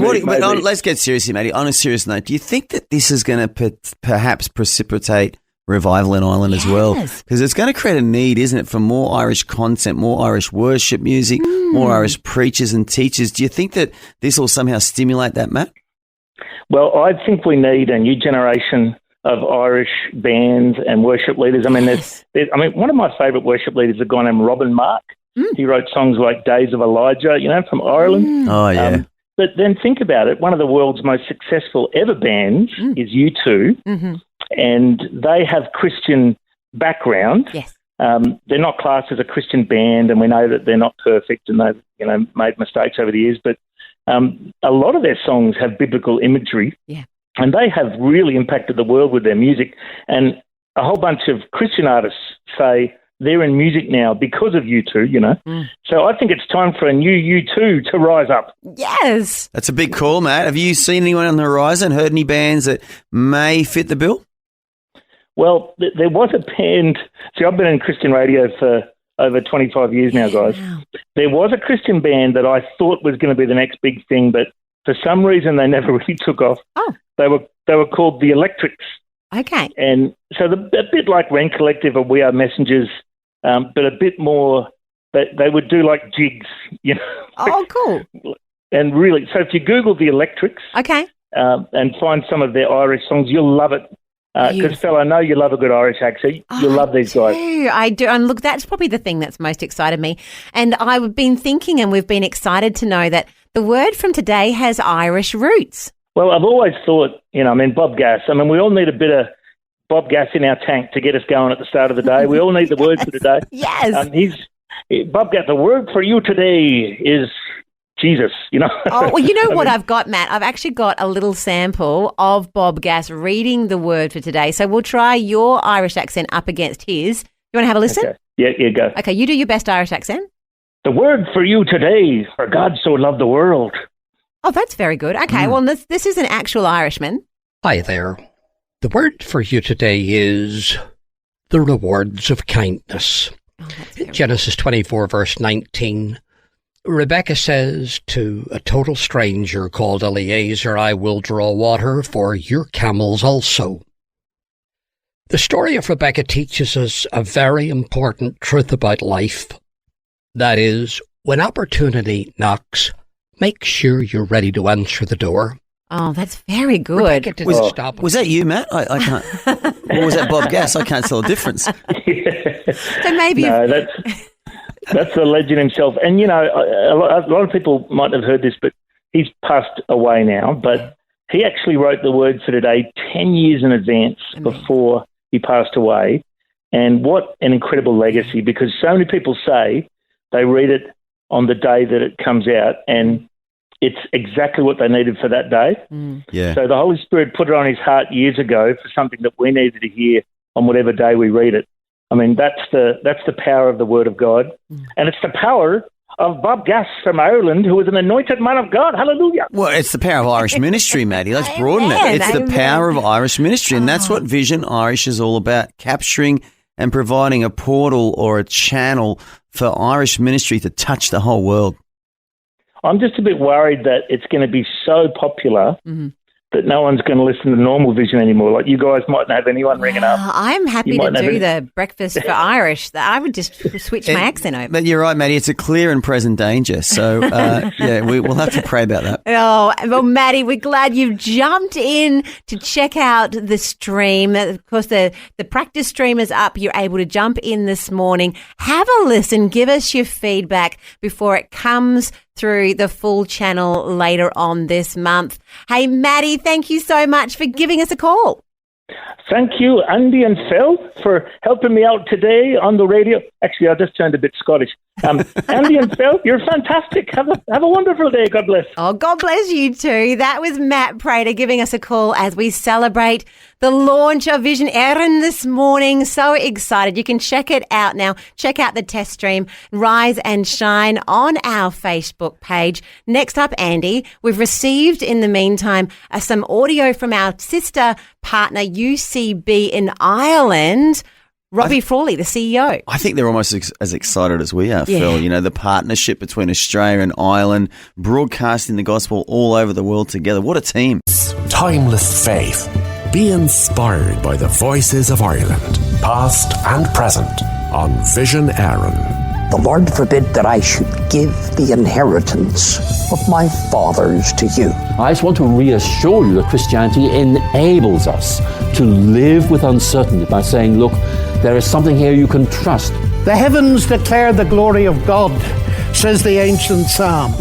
let's get serious here, Maddie. On a serious note, do you think that this is going to perhaps precipitate revival in Ireland as well? Because it's going to create a need, isn't it, for more Irish content, more Irish worship music, more Irish preachers and teachers. Do you think that this will somehow stimulate that, Matt? Well, I think we need a new generation of Irish bands and worship leaders. I mean, one of my favourite worship leaders is a guy named Robin Mark. He wrote songs like Days of Elijah, from Ireland. Oh, yeah. But then think about it. One of the world's most successful ever bands is U2. Mm-hmm. And they have Christian background. Yes. They're not classed as a Christian band, and we know that they're not perfect and they've made mistakes over the years. But a lot of their songs have biblical imagery, and they have really impacted the world with their music. And a whole bunch of Christian artists say they're in music now because of U2, So I think it's time for a new U2 to rise up. Yes. That's a big call, Matt. Have you seen anyone on the horizon, heard any bands that may fit the bill? Well, there was a band. See, I've been in Christian radio for over 25 years now, guys. Wow. There was a Christian band that I thought was going to be the next big thing, but for some reason they never really took off. Oh. They were called the Electrics. Okay. And so a bit like Rent Collective or We Are Messengers, but a bit more. They would do like jigs, Oh, cool. And really, so if you Google the Electrics, okay, and find some of their Irish songs, you'll love it. Because, Phil, I know you love a good Irish accent. You'll love these guys. I do. And look, that's probably the thing that's most excited me. And I've been thinking, and we've been excited to know that the word from today has Irish roots. Well, I've always thought, Bob Gass. I mean, we all need a bit of Bob Gass in our tank to get us going at the start of the day. We all need the word for today. Yes. Bob Gass, the word for you today is Jesus, Oh, well, you know what I've got, Matt? I've actually got a little sample of Bob Gass reading the word for today. So we'll try your Irish accent up against his. You want to have a listen? Okay. Yeah, go. Okay, you do your best Irish accent. The word for you today, for God so loved the world. Oh, that's very good. Okay, well, this is an actual Irishman. Hi there. The word for you today is the rewards of kindness. Genesis 24, verse 19. Rebecca says to a total stranger called Eliezer, I will draw water for your camels also. The story of Rebecca teaches us a very important truth about life. That is, when opportunity knocks, make sure you're ready to answer the door. Oh, that's very good. Was that you, Matt? I can't. Or was that Bob Gass? I can't tell the difference. So maybe... No, that's the legend himself. And, a lot of people might have heard this, but he's passed away now. But he actually wrote the word for today 10 years in advance before he passed away. And what an incredible legacy, because so many people say they read it on the day that it comes out, and it's exactly what they needed for that day. Yeah. So the Holy Spirit put it on his heart years ago for something that we needed to hear on whatever day we read it. I mean, that's the power of the Word of God. And it's the power of Bob Gass from Ireland, who is an anointed man of God. Hallelujah. Well, it's the power of Irish ministry, Maddie. Let's broaden it. It's the power of Irish ministry, and that's what Vision Irish is all about, capturing and providing a portal or a channel for Irish ministry to touch the whole world. I'm just a bit worried that it's going to be so popular that no one's going to listen to normal Vision anymore. Like, you guys mightn't have anyone ringing up. I'm happy to do the breakfast for Irish. I would just switch my accent over. But you're right, Maddie. It's a clear and present danger. So, we'll have to pray about that. Oh, well, Maddie, we're glad you've jumped in to check out the stream. Of course, the practice stream is up. You're able to jump in this morning. Have a listen. Give us your feedback before it comes through the full channel later on this month. Hey, Maddie, thank you so much for giving us a call. Thank you, Andy and Phil, for helping me out today on the radio. Actually, I just turned a bit Scottish. Andy and Phil, you're fantastic. Have a wonderful day. God bless. Oh, God bless you too. That was Matt Prater giving us a call as we celebrate the launch of Vision Erin this morning. So excited. You can check it out now. Check out the test stream, Rise and Shine, on our Facebook page. Next up, Andy, we've received in the meantime some audio from our sister partner UCB in Ireland. Robbie Frawley, the CEO. I think they're almost as excited as we are, Phil. You know, the partnership between Australia and Ireland, broadcasting the gospel all over the world together. What a team. Timeless faith. Be inspired by the voices of Ireland, past and present, on Vision Erin. The Lord forbid that I should give the inheritance of my fathers to you. I just want to reassure you that Christianity enables us to live with uncertainty by saying, look, there is something here you can trust. The heavens declare the glory of God, says the ancient psalm.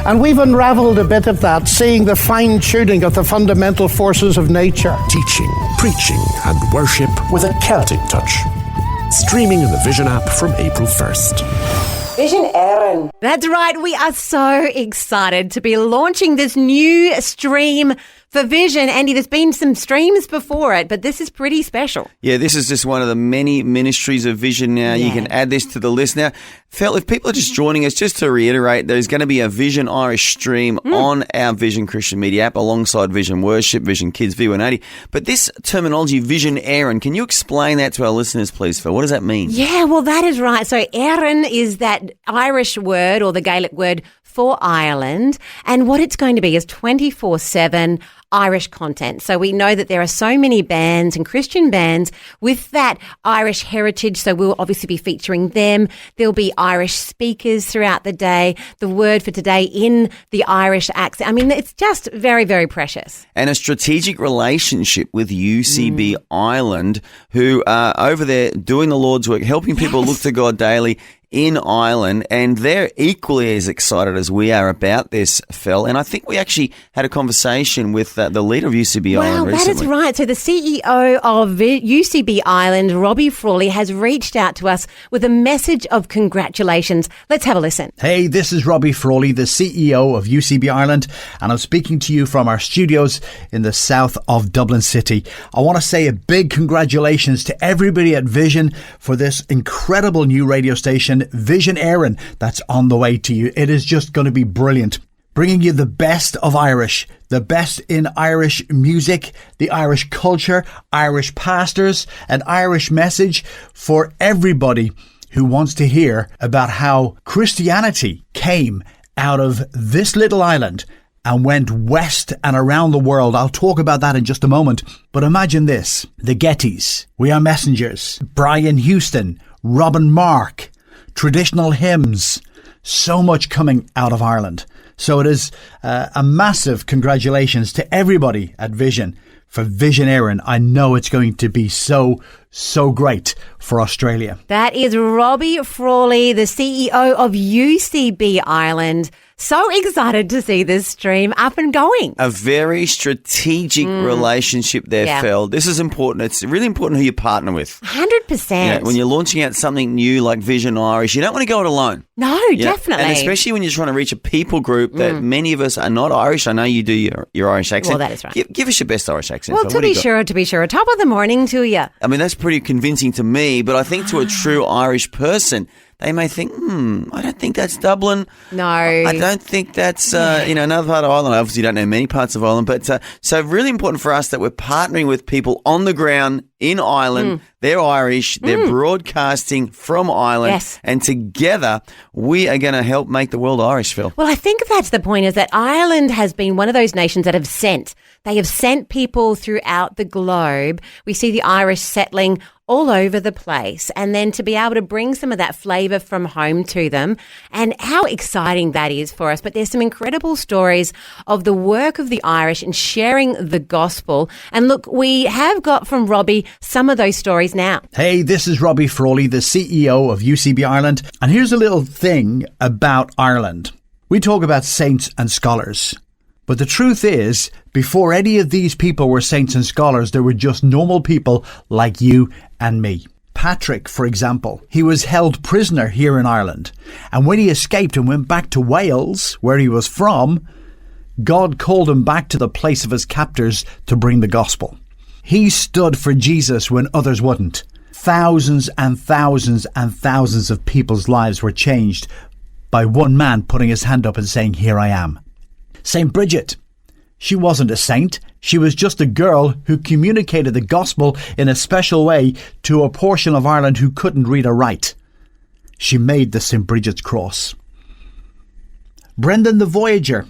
And we've unraveled a bit of that, seeing the fine-tuning of the fundamental forces of nature. Teaching, preaching, and worship with a Celtic touch. Streaming in the Vision app from April 1st. Vision Erin. That's right. We are so excited to be launching this new stream for Vision. Andy, there's been some streams before it, but this is pretty special. Yeah, this is just one of the many ministries of Vision now. You can add this to the list now. Phil, if people are just joining us, just to reiterate, there's going to be a Vision Irish stream on our Vision Christian Media app alongside Vision Worship, Vision Kids, V180. But this terminology, Vision Erin, can you explain that to our listeners, please, Phil? What does that mean? Yeah, well, that is right. So Erin is that Irish word or the Gaelic word for Ireland. And what it's going to be is 24/7 Irish content. So we know that there are so many bands and Christian bands with that Irish heritage. So we'll obviously be featuring them. There'll be Irish speakers throughout the day. The word for today in the Irish accent. I mean, it's just very, very precious. And a strategic relationship with UCB Ireland, who are over there doing the Lord's work, helping people look to God daily in Ireland, and they're equally as excited as we are about this, Phil. And I think we actually had a conversation with the leader of UCB Ireland recently. That is right. So the CEO of UCB Ireland, Robbie Frawley, has reached out to us with a message of congratulations. Let's have a listen. Hey, this is Robbie Frawley, the CEO of UCB Ireland, and I'm speaking to you from our studios in the south of Dublin City. I want to say a big congratulations to everybody at Vision for this incredible new radio station, Vision Erin, that's on the way to you. It is just going to be brilliant. Bringing you the best of Irish, the best in Irish music, the Irish culture, Irish pastors, an Irish message for everybody who wants to hear about how Christianity came out of this little island and went west and around the world. I'll talk about that in just a moment. But imagine this, the Gettys, We Are Messengers, Brian Houston, Robin Mark, traditional hymns, so much coming out of Ireland. So it is a massive congratulations to everybody at Vision for Vision Erin. I know it's going to be so great for Australia. That is Robbie Frawley, the CEO of UCB Ireland. So excited to see this stream up and going. A very strategic relationship there, Phil. This is important. It's really important who you partner with. 100%. When you're launching out something new like Vision Irish, you don't want to go it alone. No, definitely. And especially when you're trying to reach a people group that many of us are not Irish. I know you do your Irish accent. Well, that is right. Give us your best Irish accent. Well, Phil. to be sure. Top of the morning to you. I mean, that's pretty convincing to me, but I think to a true Irish person, they may think, I don't think that's Dublin. No. I don't think that's, another part of Ireland. I obviously don't know many parts of Ireland, but so really important for us that we're partnering with people on the ground in Ireland. They're Irish. They're broadcasting from Ireland. Yes. And together, we are going to help make the world Irish, Phil. Well, I think that's the point, is that Ireland has been one of those nations that have sent. They have sent people throughout the globe. We see the Irish settling all over the place, and then to be able to bring some of that flavour from home to them, and how exciting that is for us. But there's some incredible stories of the work of the Irish in sharing the gospel. And look, we have got from Robbie some of those stories now. Hey, this is Robbie Frawley, the CEO of UCB Ireland. And here's a little thing about Ireland. We talk about saints and scholars, But the truth is, before any of these people were saints and scholars, they were just normal people like you and me. Patrick, for example, he was held prisoner here in Ireland. And when he escaped and went back to Wales, where he was from, God called him back to the place of his captors to bring the gospel. He stood for Jesus when others wouldn't. Thousands and thousands and thousands of people's lives were changed by one man putting his hand up and saying, "Here I am." St. Bridget, she wasn't a saint. She was just a girl who communicated the gospel in a special way to a portion of Ireland who couldn't read or write. She made the St. Bridget's cross. Brendan the Voyager,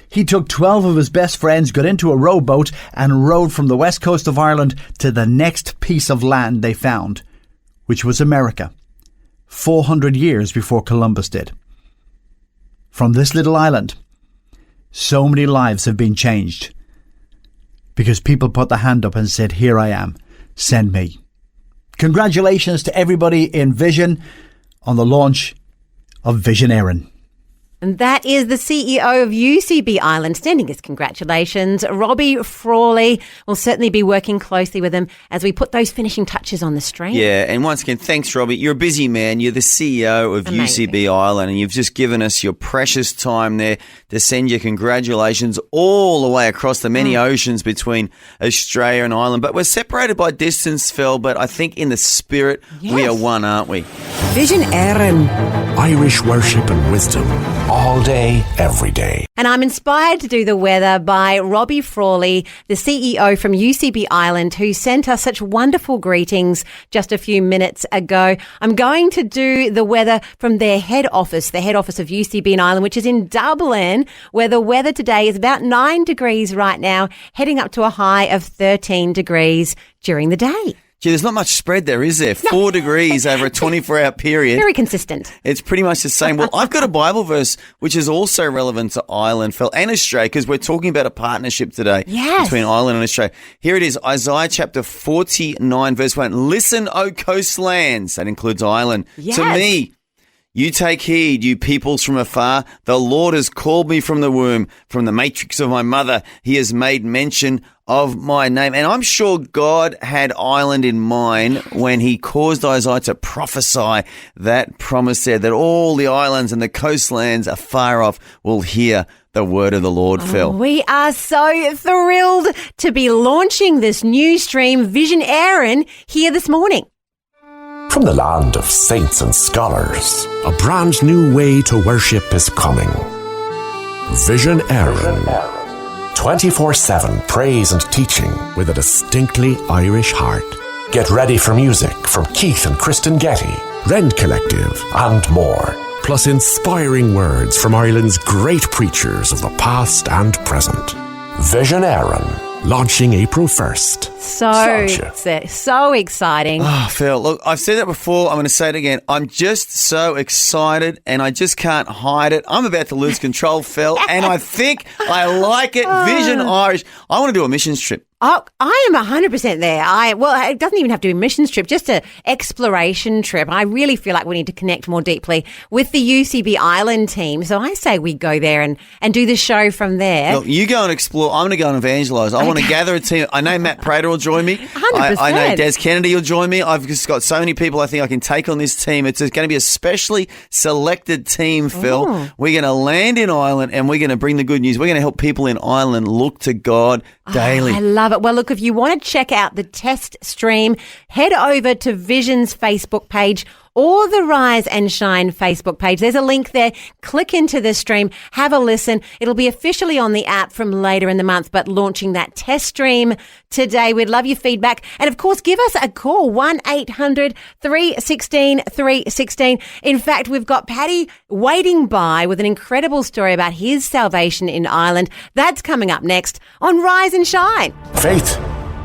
he took 12 of his best friends, got into a rowboat and rowed from the west coast of Ireland to the next piece of land they found, which was America, 400 years before Columbus did. From this little island, so many lives have been changed because people put their hand up and said, "Here I am, send me." Congratulations to everybody in Vision on the launch of Vision Aaron. And that is the CEO of UCB Ireland sending his congratulations. Robbie Frawley will certainly be working closely with him as we put those finishing touches on the stream. Yeah, and once again, thanks, Robbie. You're a busy man. You're the CEO of UCB Ireland, and you've just given us your precious time there to send your congratulations all the way across the many oceans between Australia and Ireland. But we're separated by distance, Phil, but I think in the spirit we are one, aren't we? Vision Aaron. Irish worship and wisdom, all day, every day. And I'm inspired to do the weather by Robbie Frawley, the CEO from UCB Ireland, who sent us such wonderful greetings just a few minutes ago. I'm going to do the weather from their head office, the head office of UCB in Ireland, which is in Dublin, where the weather today is about 9 degrees right now, heading up to a high of 13 degrees during the day. Gee, there's not much spread there, is there? 4 degrees over a 24-hour period. Very consistent. It's pretty much the same. Well, I've got a Bible verse which is also relevant to Ireland, Phil, and Australia, because we're talking about a partnership today between Ireland and Australia. Here it is, Isaiah chapter 49, verse 1. Listen, O coastlands, that includes Ireland, to me. You take heed, you peoples from afar. The Lord has called me from the womb, from the matrix of my mother. He has made mention of my name. And I'm sure God had Ireland in mind when he caused Isaiah to prophesy that promise there, that all the islands and the coastlands afar off will hear the word of the Lord, Phil. We are so thrilled to be launching this new stream, Vision Aaron, here this morning. From the land of saints and scholars, a brand new way to worship is coming. Vision Aaron. 24/7 praise and teaching with a distinctly Irish heart. Get ready for music from Keith and Kristen Getty, Rend Collective, and more. Plus inspiring words from Ireland's great preachers of the past and present. Vision Aaron, launching April 1st. So exciting. Oh, Phil, look, I've said that before. I'm going to say it again. I'm just so excited and I just can't hide it. I'm about to lose control, Phil, and I think I like it. Vision Irish. I want to do a missions trip. Oh, I am 100% there. It doesn't even have to be a missions trip, just an exploration trip. I really feel like we need to connect more deeply with the UCB Ireland team. So I say we go there and do the show from there. Look, you go and explore. I'm going to go and evangelise. I want to gather a team. I know Matt Prater will join me. 100%. I know Des Kennedy will join me. I've just got so many people I think I can take on this team. It's going to be a specially selected team, Phil. Ooh. We're going to land in Ireland and we're going to bring the good news. We're going to help people in Ireland look to God daily. I love it. Well, look, if you want to check out the test stream, head over to Vision's Facebook page or the Rise and Shine Facebook page. There's a link there. Click into the stream, have a listen. It'll be officially on the app from later in the month, but launching that test stream today. We'd love your feedback. And of course, give us a call, 1-800-316-316. In fact, we've got Paddy waiting by with an incredible story about his salvation in Ireland. That's coming up next on Rise and Shine. Faith,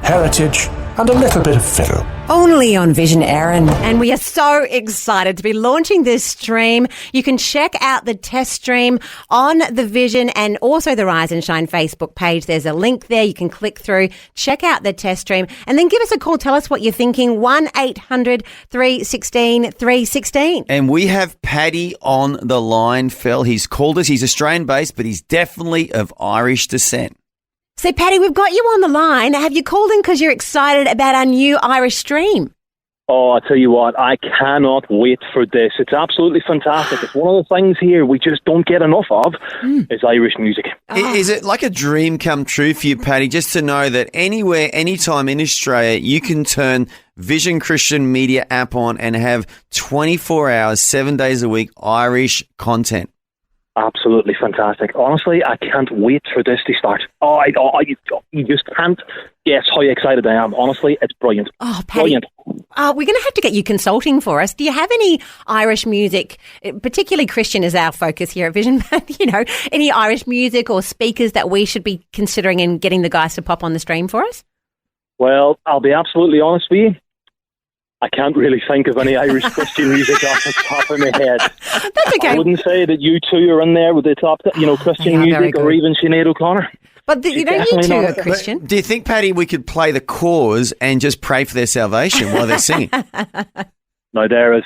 heritage, and a little bit of fiddle. Only on Vision Aaron. And we are so excited to be launching this stream. You can check out the test stream on the Vision and also the Rise and Shine Facebook page. There's a link there. You can click through, check out the test stream, and then give us a call. Tell us what you're thinking. 1-800-316-316. And we have Paddy on the line, Fel. He's called us. He's Australian-based, but he's definitely of Irish descent. So, Paddy, we've got you on the line. Have you called in because you're excited about our new Irish stream? Oh, I tell you what, I cannot wait for this. It's absolutely fantastic. It's one of the things here we just don't get enough of is Irish music. Is it like a dream come true for you, Paddy, just to know that anywhere, anytime in Australia, you can turn Vision Christian Media app on and have 24 hours, 7 days a week Irish content? Absolutely fantastic. Honestly, I can't wait for this to start. You just can't guess how excited I am. Honestly, it's brilliant. Oh, Paddy, brilliant. We're going to have to get you consulting for us. Do you have any Irish music, particularly Christian is our focus here at Vision, but, any Irish music or speakers that we should be considering and getting the guys to pop on the stream for us? Well, I'll be absolutely honest with you. I can't really think of any Irish Christian music off the top of my head. That's okay. I wouldn't say that you two are in there with the top, Christian music or even Sinead O'Connor. But you two are Christian. Do you think, Paddy, we could play the Cause and just pray for their salvation while they're singing? Now, I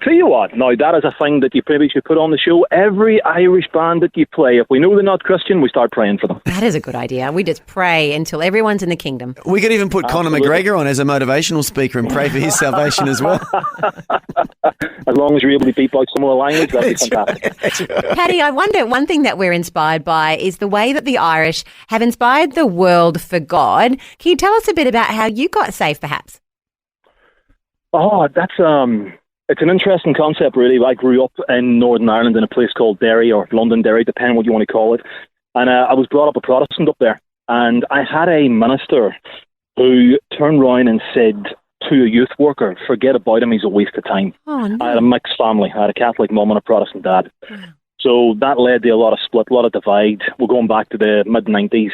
tell you what, that is a thing that you probably should put on the show. Every Irish band that you play, if we know they're not Christian, we start praying for them. That is a good idea. We just pray until everyone's in the kingdom. We could even put Conor McGregor on as a motivational speaker and pray for his salvation as well. As long as you're able to beat out some of the language, that'd be fantastic. Paddy, I wonder, one thing that we're inspired by is the way that the Irish have inspired the world for God. Can you tell us a bit about how you got saved, perhaps? Oh, that's it's an interesting concept, really. I grew up in Northern Ireland in a place called Derry, or Londonderry, depending what you want to call it. And I was brought up a Protestant up there. And I had a minister who turned around and said to a youth worker, forget about him, he's a waste of time. Oh, no. I had a mixed family. I had a Catholic mum and a Protestant dad. So that led to a lot of split, a lot of divide. We're going back to the mid-90s.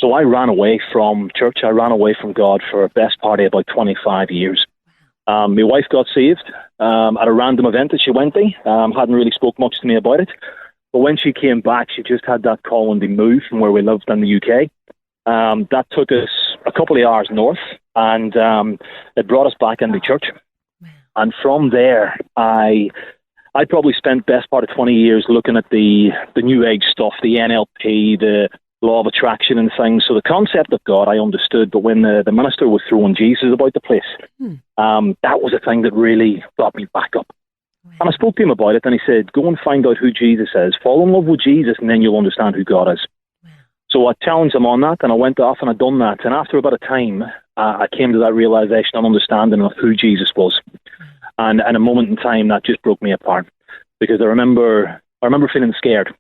So I ran away from church. I ran away from God for the best part of about 25 years. My wife got saved at a random event that she went to. Hadn't really spoke much to me about it. But when she came back, she just had that calling to move from where we lived in the UK. That took us a couple of hours north, and it brought us back into church. And from there, I probably spent the best part of 20 years looking at the New Age stuff, the NLP, the law of attraction and things. So the concept of God I understood, but when the minister was throwing Jesus about the place, that was a thing that really brought me back up. And I spoke to him about it, and he said, go and find out who Jesus is. Fall in love with Jesus, and then you'll understand who God is. So I challenged him on that, and I went off and I done that. And after about a time, I came to that realization and understanding of who Jesus was. And in a moment in time, that just broke me apart, because I remember feeling scared.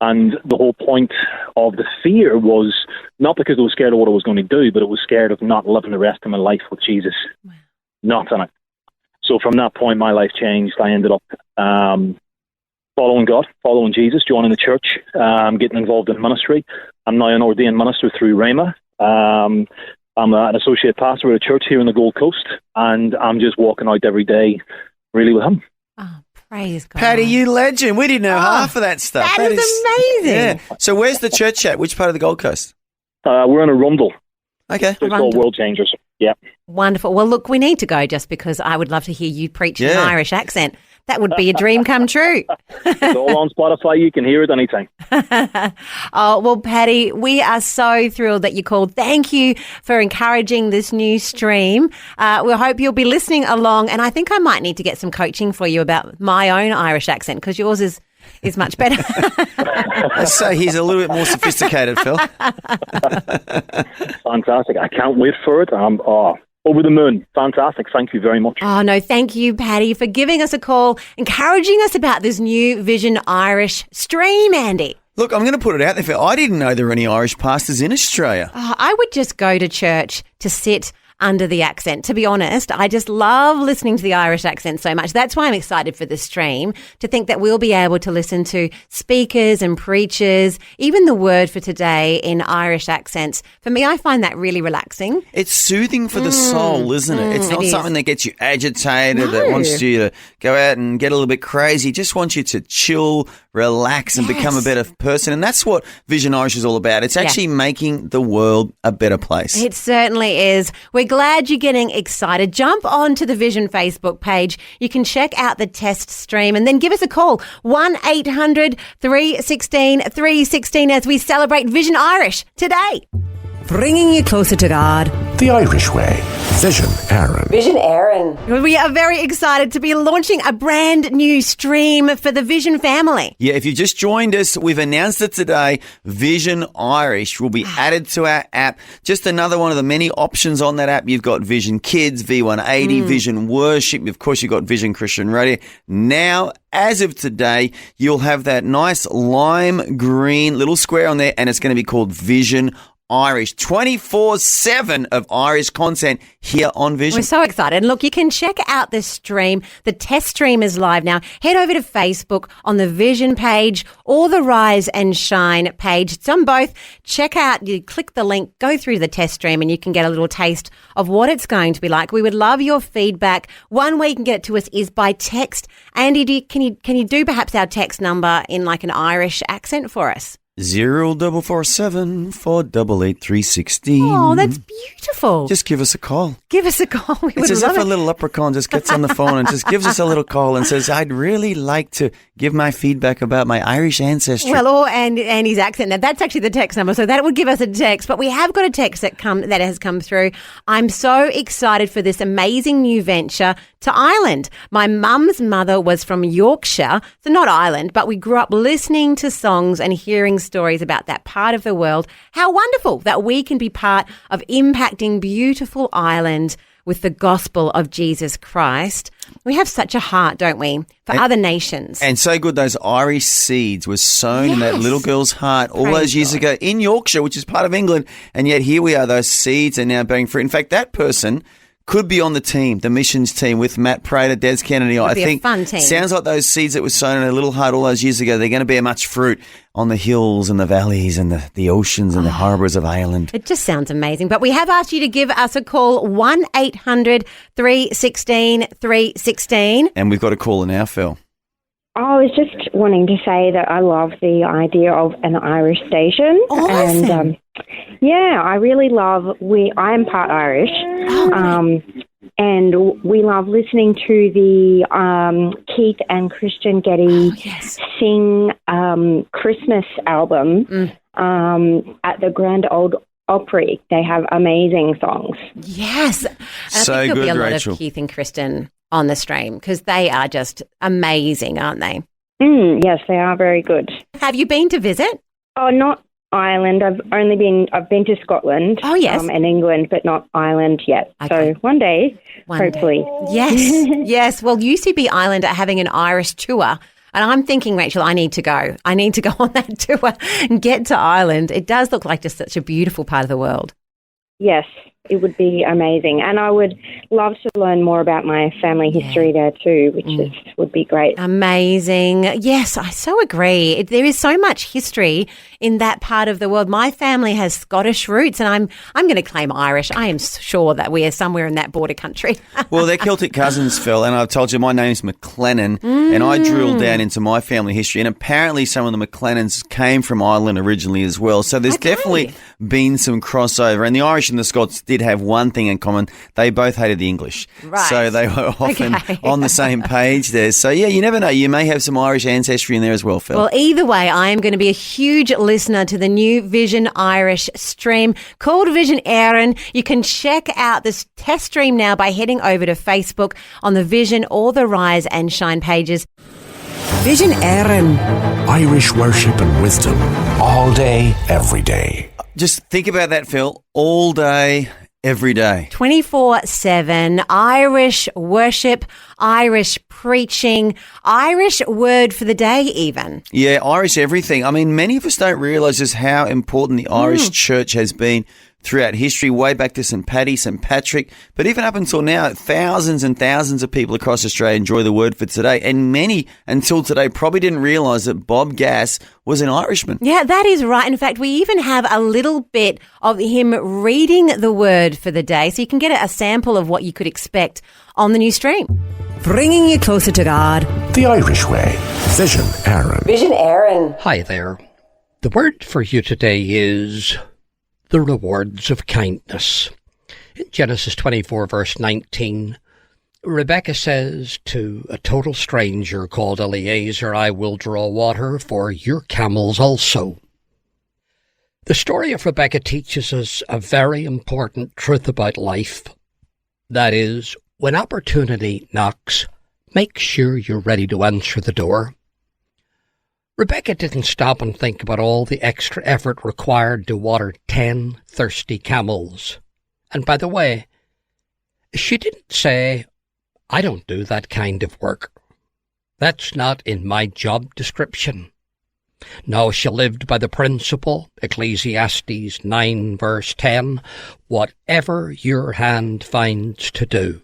And the whole point of the fear was not because I was scared of what I was going to do, but it was scared of not living the rest of my life with Jesus. Not in it. So from that point, my life changed. I ended up following God, following Jesus, joining the church, getting involved in ministry. I'm now an ordained minister through Rhema. I'm an associate pastor at a church here in the Gold Coast, and I'm just walking out every day really with him. Praise God. Paddy, you legend. We didn't know half of that stuff. That is amazing. Yeah. So where's the church at? Which part of the Gold Coast? We're in a Rundle. Okay. It's called World Changers. Yeah. Wonderful. Well, look, we need to go just because I would love to hear you preach in an Irish accent. That would be a dream come true. It's all on Spotify. You can hear it anytime. Oh, well, Paddy, we are so thrilled that you called. Thank you for encouraging this new stream. We hope you'll be listening along. And I think I might need to get some coaching for you about my own Irish accent, because yours is much better. Let's say he's a little bit more sophisticated, Phil. Fantastic. I can't wait for it. Over the moon. Fantastic. Thank you very much. Oh, no, thank you, Paddy, for giving us a call, encouraging us about this new Vision Irish stream, Andy. Look, I'm going to put it out there, Phil. I didn't know there were any Irish pastors in Australia. I would just go to church to sit under the accent. To be honest, I just love listening to the Irish accent so much. That's why I'm excited for the stream, to think that we'll be able to listen to speakers and preachers, even the word for today in Irish accents. For me, I find that really relaxing. It's soothing for the soul, isn't it? It's not something that gets you agitated, that wants you to go out and get a little bit crazy. It just wants you to chill, relax, and become a better person. And that's what Vision Irish is all about. It's actually making the world a better place. It certainly is. We're glad you're getting excited. Jump onto the Vision Facebook page. You can check out the test stream and then give us a call. 1-800-316-316 as we celebrate Vision Irish today. Bringing you closer to God. The Irish way. Vision Aaron. Vision Aaron. We are very excited to be launching a brand new stream for the Vision family. Yeah, if you just joined us, we've announced it today. Vision Irish will be added to our app. Just another one of the many options on that app. You've got Vision Kids, V180, Vision Worship. Of course, you've got Vision Christian Radio. Now, as of today, you'll have that nice lime green little square on there, and it's going to be called Vision Irish. 24/7 of Irish content here on Vision. We're so excited. And look, you can check out the stream. The test stream is live now. Head over to Facebook on the Vision page or the Rise and Shine page. It's on both. Check out, you click the link, go through the test stream, and you can get a little taste of what it's going to be like. We would love your feedback. One way you can get it to us is by text. Andy, can you do perhaps our text number in like an Irish accent for us? 0447 488 316. Oh, that's beautiful. Just give us a call. Give us a call. We It's would as love if it. a little leprechaun just gets on the phone and just gives us a little call and says, I'd really like to give my feedback about my Irish ancestry. Well, or Andy's accent. Now, that's actually the text number, so that would give us a text. But we have got a text that has come through. I'm so excited for this amazing new venture to Ireland. My mum's mother was from Yorkshire, so not Ireland, but we grew up listening to songs and hearing stories about that part of the world. How wonderful that we can be part of impacting beautiful Ireland with the gospel of Jesus Christ. We have such a heart, don't we, for other nations. And so good, those Irish seeds were sown in that little girl's heart all Praise those years ago in Yorkshire, which is part of England. And yet here we are, those seeds are now bearing fruit. In fact, that person could be on the team, the missions team with Matt Prater, Des Kennedy. I think a fun team. Sounds like those seeds that were sown in a little heart all those years ago, they're going to bear much fruit on the hills and the valleys and the oceans and the harbours of Ireland. It just sounds amazing. But we have asked you to give us a call, 1-800-316-316. And we've got a caller now, Phil. I was just wanting to say that I love the idea of an Irish station. Awesome. And I really love, I am part Irish. And we love listening to the Keith and Christian Getty sing Christmas album at the Grand Old Opry. They have amazing songs. Yes. And So I think there'll be good, a lot Rachel. of Keith and Kristen on the stream because they are just amazing, aren't they? Yes, they are very good. Have you been to visit? Oh, not Ireland. I've been to Scotland. Oh, yes. And England, but not Ireland yet. Okay. So one day, hopefully. Yes, yes. Well, UCB Ireland are having an Irish tour. And I'm thinking, Rachel, I need to go. I need to go on that tour and get to Ireland. It does look like just such a beautiful part of the world. Yes, it would be amazing. And I would love to learn more about my family history there too, which would be great. Amazing. Yes, I so agree. There is so much history in that part of the world. My family has Scottish roots, and I'm going to claim Irish. I am sure that we are somewhere in that border country. Well, they're Celtic cousins, Phil, and I've told you my name's McLennan, and I drilled down into my family history, and apparently some of the McLennans came from Ireland originally as well. So there's definitely been some crossover, and the Irish and the Scots did have one thing in common. They both hated the English. Right. So they were often on the same page there. So, yeah, you never know. You may have some Irish ancestry in there as well, Phil. Well, either way, I am going to be a huge listener to the new Vision Irish stream called Vision Aaron. You can check out this test stream now by heading over to Facebook on the Vision or the Rise and Shine pages. Vision Aaron. Irish worship and wisdom all day, every day. Just think about that, Phil. All day, every day. 24/7 Irish worship, Irish preaching, Irish word for the day even. Yeah, Irish everything. I mean, many of us don't realise just how important the Irish church has been throughout history, way back to St. Paddy, St. Patrick. But even up until now, thousands and thousands of people across Australia enjoy the word for today. And many, until today, probably didn't realise that Bob Gass was an Irishman. Yeah, that is right. In fact, we even have a little bit of him reading the word for the day, so you can get a sample of what you could expect on the new stream. Bringing you closer to God. The Irish way. Vision Aaron. Vision Aaron. Hi there. The word for you today is the rewards of kindness. In Genesis 24, verse 19, Rebecca says to a total stranger called Eliezer, I will draw water for your camels also. The story of Rebecca teaches us a very important truth about life. That is, when opportunity knocks, make sure you're ready to answer the door. Rebecca didn't stop and think about all the extra effort required to water 10 thirsty camels. And by the way, she didn't say, I don't do that kind of work. That's not in my job description. No, she lived by the principle, Ecclesiastes 9 verse 10, whatever your hand finds to do,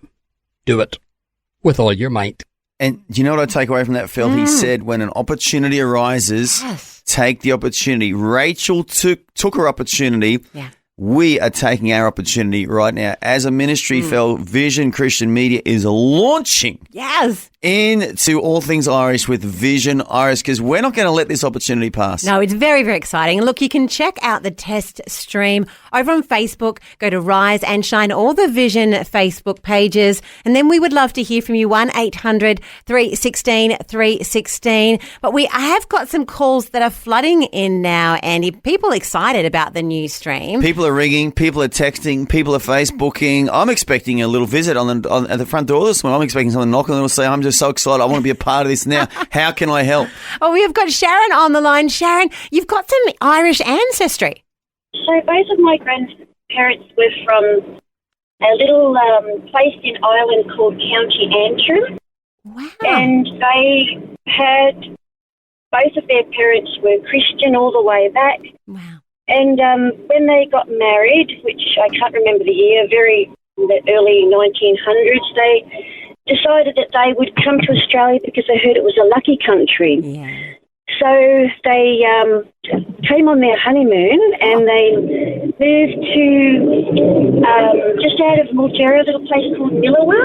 do it with all your might. And do you know what I take away from that, Phil? He said, when an opportunity arises, take the opportunity. Rachel took her opportunity. Yeah. We are taking our opportunity right now. As a ministry, Phil, Vision Christian Media is launching into all things Irish with Vision Irish, because we're not going to let this opportunity pass. No, it's very, very exciting. And look, you can check out the test stream over on Facebook. Go to Rise and Shine, all the Vision Facebook pages. And then we would love to hear from you, 1-800-316-316. But we have got some calls that are flooding in now, Andy. People excited about the new stream. People are ringing, people are texting, people are Facebooking. I'm expecting a little visit at the front door this morning. I'm expecting someone to knock on and say, I'm just so excited. I want to be a part of this now. How can I help? Oh, we've got Sharon on the line. Sharon, you've got some Irish ancestry. So both of my grandparents were from a little place in Ireland called County Antrim. Wow. And they had, both of their parents were Christian all the way back. Wow. And when they got married, which I can't remember the year, the early 1900s, they decided that they would come to Australia because they heard it was a lucky country. Yeah. So they came on their honeymoon and they moved to just out of Mildura, a little place called Millawa,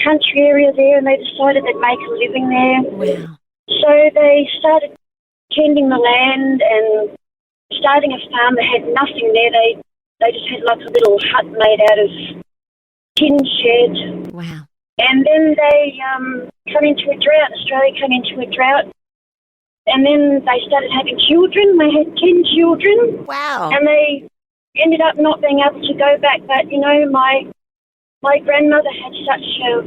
country area there, and they decided they'd make a living there. Wow. So they started tending the land and starting a farm. They had nothing there. They just had like a little hut made out of tin shed. Wow. And then they come into a drought. Australia came into a drought. And then they started having children. They had 10 children. Wow. And they ended up not being able to go back. But, you know, my grandmother had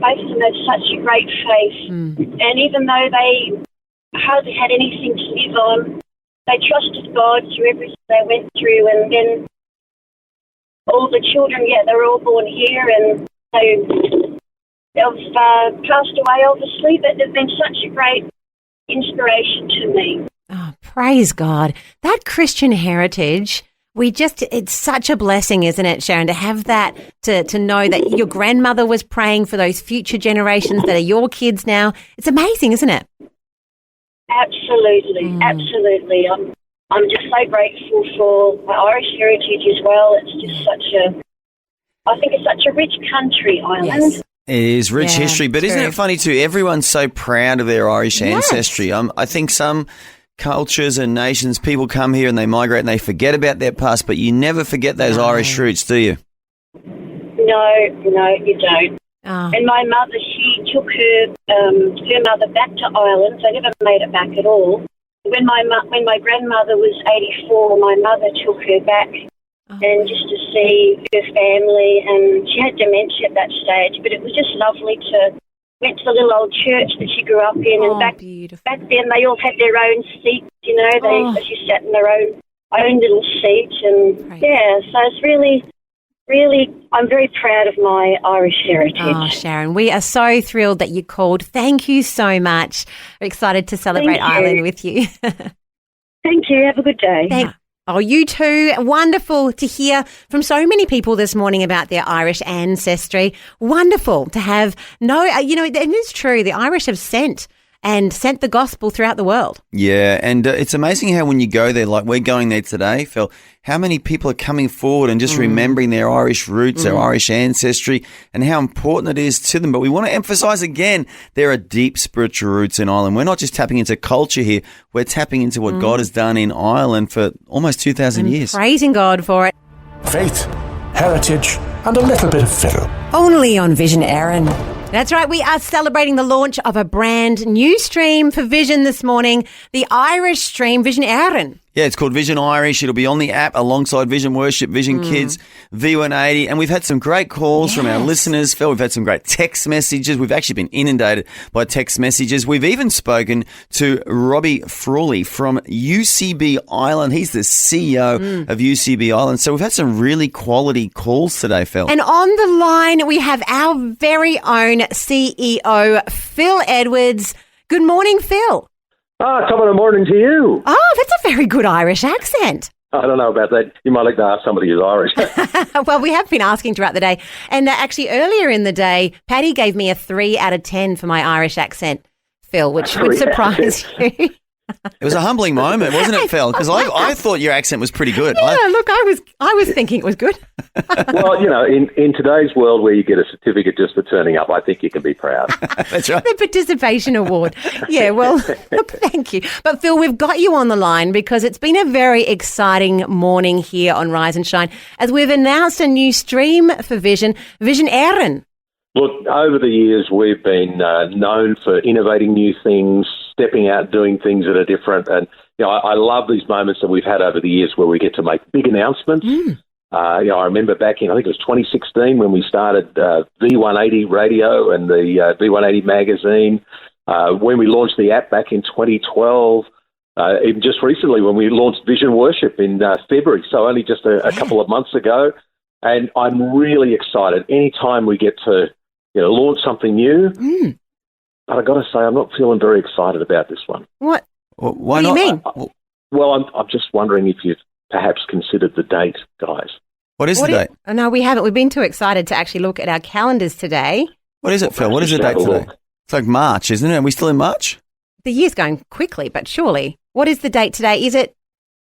both of them had such a great faith. And even though they hardly had anything to live on, they trusted God through everything they went through. And then all the children, they were all born here, and they've passed away, obviously, but they've been such a great inspiration to me. Oh, praise God. That Christian heritage, it's such a blessing, isn't it, Sharon, to have that, to know that your grandmother was praying for those future generations that are your kids now. It's amazing, isn't it? Absolutely, absolutely. I'm just so grateful for my Irish heritage as well. It's just I think it's such a rich country, Ireland. Yes. It is rich history, but isn't it funny too? Everyone's so proud of their Irish ancestry. I think some cultures and nations, people come here and they migrate and they forget about their past, but you never forget those Irish roots, do you? No, you don't. Oh. And my mother, she took her mother back to Ireland. They never made it back at all. When my grandmother was 84, my mother took her back and just to see her family, and she had dementia at that stage, but it was just lovely to went to the little old church that she grew up in, and back then they all had their own seats, you know, they just sat in their own little seat, and so it's really really, I'm very proud of my Irish heritage. Oh, Sharon, we are so thrilled that you called. Thank you so much. We're excited to celebrate Thank you. Ireland with you. Thank you. Have a good day. Oh, you too. Wonderful to hear from so many people this morning about their Irish ancestry. Wonderful to have and it's true. The Irish have sent the gospel throughout the world. Yeah, and it's amazing how when you go there, like we're going there today, Phil, how many people are coming forward and just remembering their Irish roots, their Irish ancestry, and how important it is to them. But we want to emphasise again, there are deep spiritual roots in Ireland. We're not just tapping into culture here, we're tapping into what God has done in Ireland for almost 2,000 years. Praising God for it. Faith, heritage, and a little bit of Phil. Only on Vision Aaron. That's right. We are celebrating the launch of a brand new stream for Vision this morning, the Irish stream, Vision Aaron. Yeah, it's called Vision Irish. It'll be on the app alongside Vision Worship, Vision Kids, V180. And we've had some great calls from our listeners, Phil. We've had some great text messages. We've actually been inundated by text messages. We've even spoken to Robbie Frawley from UCB Ireland. He's the CEO of UCB Ireland. So we've had some really quality calls today, Phil. And on the line, we have our very own CEO, Phil Edwards. Good morning, Phil. Top of the morning to you. Oh, that's a very good Irish accent. I don't know about that. You might like to ask somebody who's Irish. Well, we have been asking throughout the day. And actually earlier in the day, Patty gave me a 3 out of 10 for my Irish accent, Phil, which would surprise you. It was a humbling moment, wasn't it, Phil? Because I thought your accent was pretty good. Yeah, look, I was thinking it was good. Well, in today's world where you get a certificate just for turning up, I think you can be proud. That's right. The participation award. Yeah, well, look, thank you. But Phil, we've got you on the line because it's been a very exciting morning here on Rise and Shine as we've announced a new stream for Vision, Vision Aaron. Look, over the years, we've been known for innovating new things, stepping out, doing things that are different. And, I love these moments that we've had over the years where we get to make big announcements. I remember back in, I think it was 2016 when we started V180 Radio and the V180 magazine, when we launched the app back in 2012, even just recently when we launched Vision Worship in February, so only just a couple of months ago. And I'm really excited anytime we get to launch something new. But I've got to say, I'm not feeling very excited about this one. What? Well, why what do you not? mean? Well, I'm just wondering if you've perhaps considered the date, guys. What is the date? No, we haven't. We've been too excited to actually look at our calendars today. What is it, Phil? What is the date today? It's like March, isn't it? Are we still in March? The year's going quickly, but surely. What is the date today? Is it?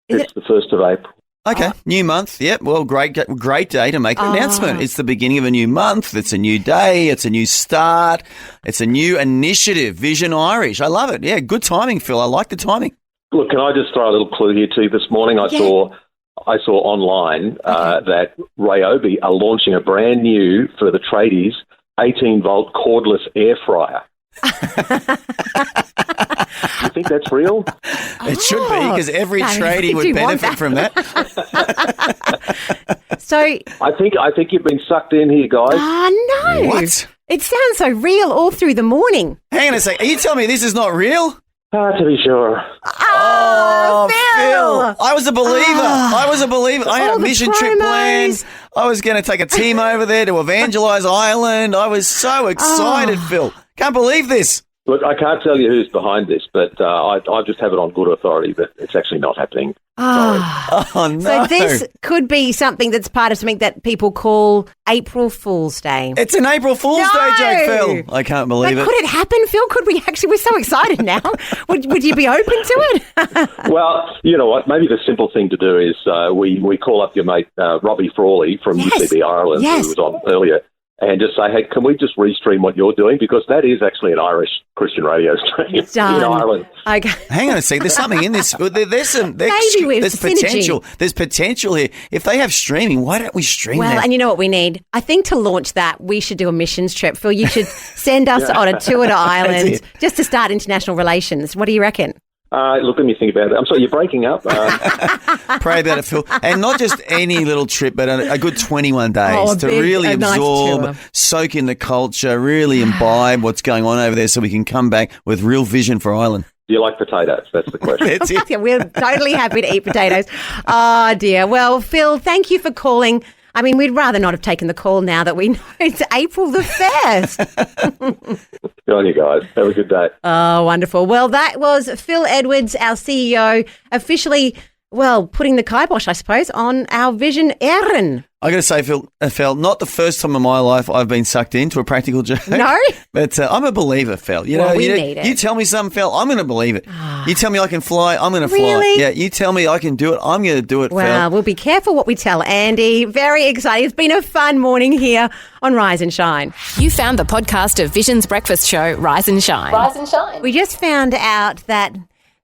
It's the 1st of April. Okay, new month. Yep. Well, great day to make an announcement. It's the beginning of a new month. It's a new day. It's a new start. It's a new initiative. Vision Irish. I love it. Yeah, good timing, Phil. I like the timing. Look, can I just throw a little clue here to you? This morning I saw online that Ryobi are launching a brand new, for the tradies, 18-volt cordless air fryer. You think that's real? It should be, because every tradie would benefit from that. So I think you've been sucked in here, guys. No. What? It sounds so real all through the morning. Hang on a sec. Are you telling me this is not real? To be sure. Oh, Phil. I was a believer. I had a mission trip planned. I was going to take a team over there to evangelize Ireland. I was so excited, Phil. Can't believe this. Look, I can't tell you who's behind this, but I just have it on good authority that it's actually not happening. Oh, no. So this could be something that's part of something that people call April Fool's Day. It's an April Fool's Day joke, Phil. I can't believe it. Could it happen, Phil? Could we actually? We're so excited now. Would you be open to it? Well, you know what? Maybe the simple thing to do is we call up your mate Robbie Frawley from UCB Ireland, who was on earlier, and just say, hey, can we just restream what you're doing? Because that is actually an Irish Christian radio stream in Ireland. Okay. Hang on a sec. There's something in this. There's potential. There's potential here. If they have streaming, why don't we stream that? Well, and you know what we need? I think to launch that, we should do a missions trip. Phil, you should send us on a tour to Ireland just to start international relations. What do you reckon? Look, let me think about it. I'm sorry, you're breaking up. Pray about it, Phil. And not just any little trip, but a good 21 days to really absorb, nice soak in the culture, really imbibe what's going on over there so we can come back with real vision for Ireland. Do you like potatoes? That's the question. Yeah, we're totally happy to eat potatoes. Oh, dear. Well, Phil, thank you for calling. I mean, we'd rather not have taken the call now that we know it's April the 1st. Good on you guys. Have a good day. Oh, wonderful. Well, that was Phil Edwards, our CEO, officially, well, putting the kibosh, I suppose, on our Vision Erin. I got to say, Fel, not the first time in my life I've been sucked into a practical joke. No? But I'm a believer, Fel. We need it. You tell me something, Fel, I'm going to believe it. You tell me I can fly, I'm going to fly. Really? Yeah, you tell me I can do it, I'm going to do it, Fel. Well, we'll be careful what we tell Andy. Very exciting. It's been a fun morning here on Rise and Shine. You found the podcast of Vision's breakfast show, Rise and Shine. Rise and Shine. We just found out that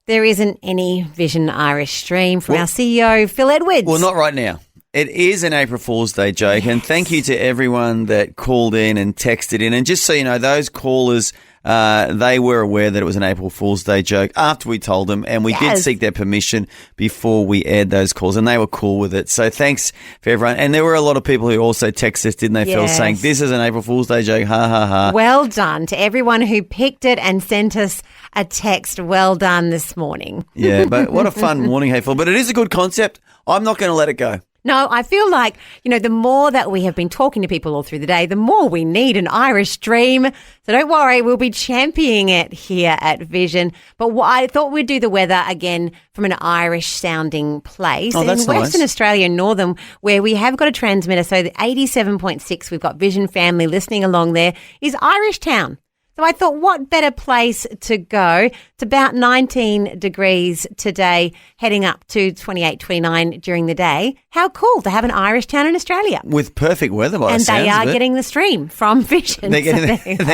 there isn't any Vision Irish stream from our CEO, Phil Edwards. Well, not right now. It is an April Fool's Day joke, and thank you to everyone that called in and texted in. And just so you know, those callers, they were aware that it was an April Fool's Day joke after we told them, and we did seek their permission before we aired those calls, and they were cool with it. So thanks for everyone. And there were a lot of people who also texted us, didn't they, Phil, saying, this is an April Fool's Day joke, ha, ha, ha. Well done to everyone who picked it and sent us a text. Well done this morning. Yeah, but what a fun morning, hey, Phil. But it is a good concept. I'm not going to let it go. No, I feel like, the more that we have been talking to people all through the day, the more we need an Irish dream. So don't worry, we'll be championing it here at Vision. But I thought we'd do the weather again from an Irish-sounding place. Oh, that's in Western nice. Australia, Northern, where we have got a transmitter. So the 87.6, we've got Vision family listening along there, is Irish Town. So I thought, what better place to go? It's about 19 degrees today, heading up to 28, 29 during the day. How cool to have an Irish town in Australia. With perfect weather by the sounds And they are of it. getting the stream from Vision. They're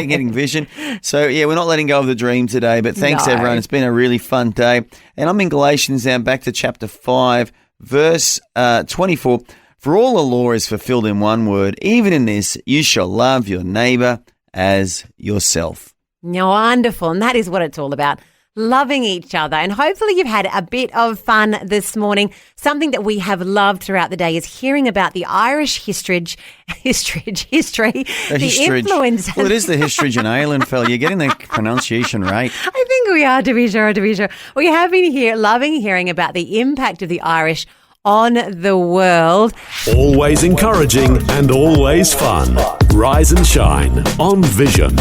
getting Vision. So, yeah, we're not letting go of the dream today, but thanks, No. everyone. It's been a really fun day. And I'm in Galatians now, back to chapter 5, verse 24. For all the law is fulfilled in one word, even in this, you shall love your neighbour as yourself. Wonderful. And that is what it's all about. Loving each other. And hopefully you've had a bit of fun this morning. Something that we have loved throughout the day is hearing about the Irish history, the influence. Well, it is the history in Ireland, Phil. You're getting the pronunciation right. I think we are, to be sure. We have been loving hearing about the impact of the Irish on the world. Always encouraging and always fun. Rise and shine on Vision.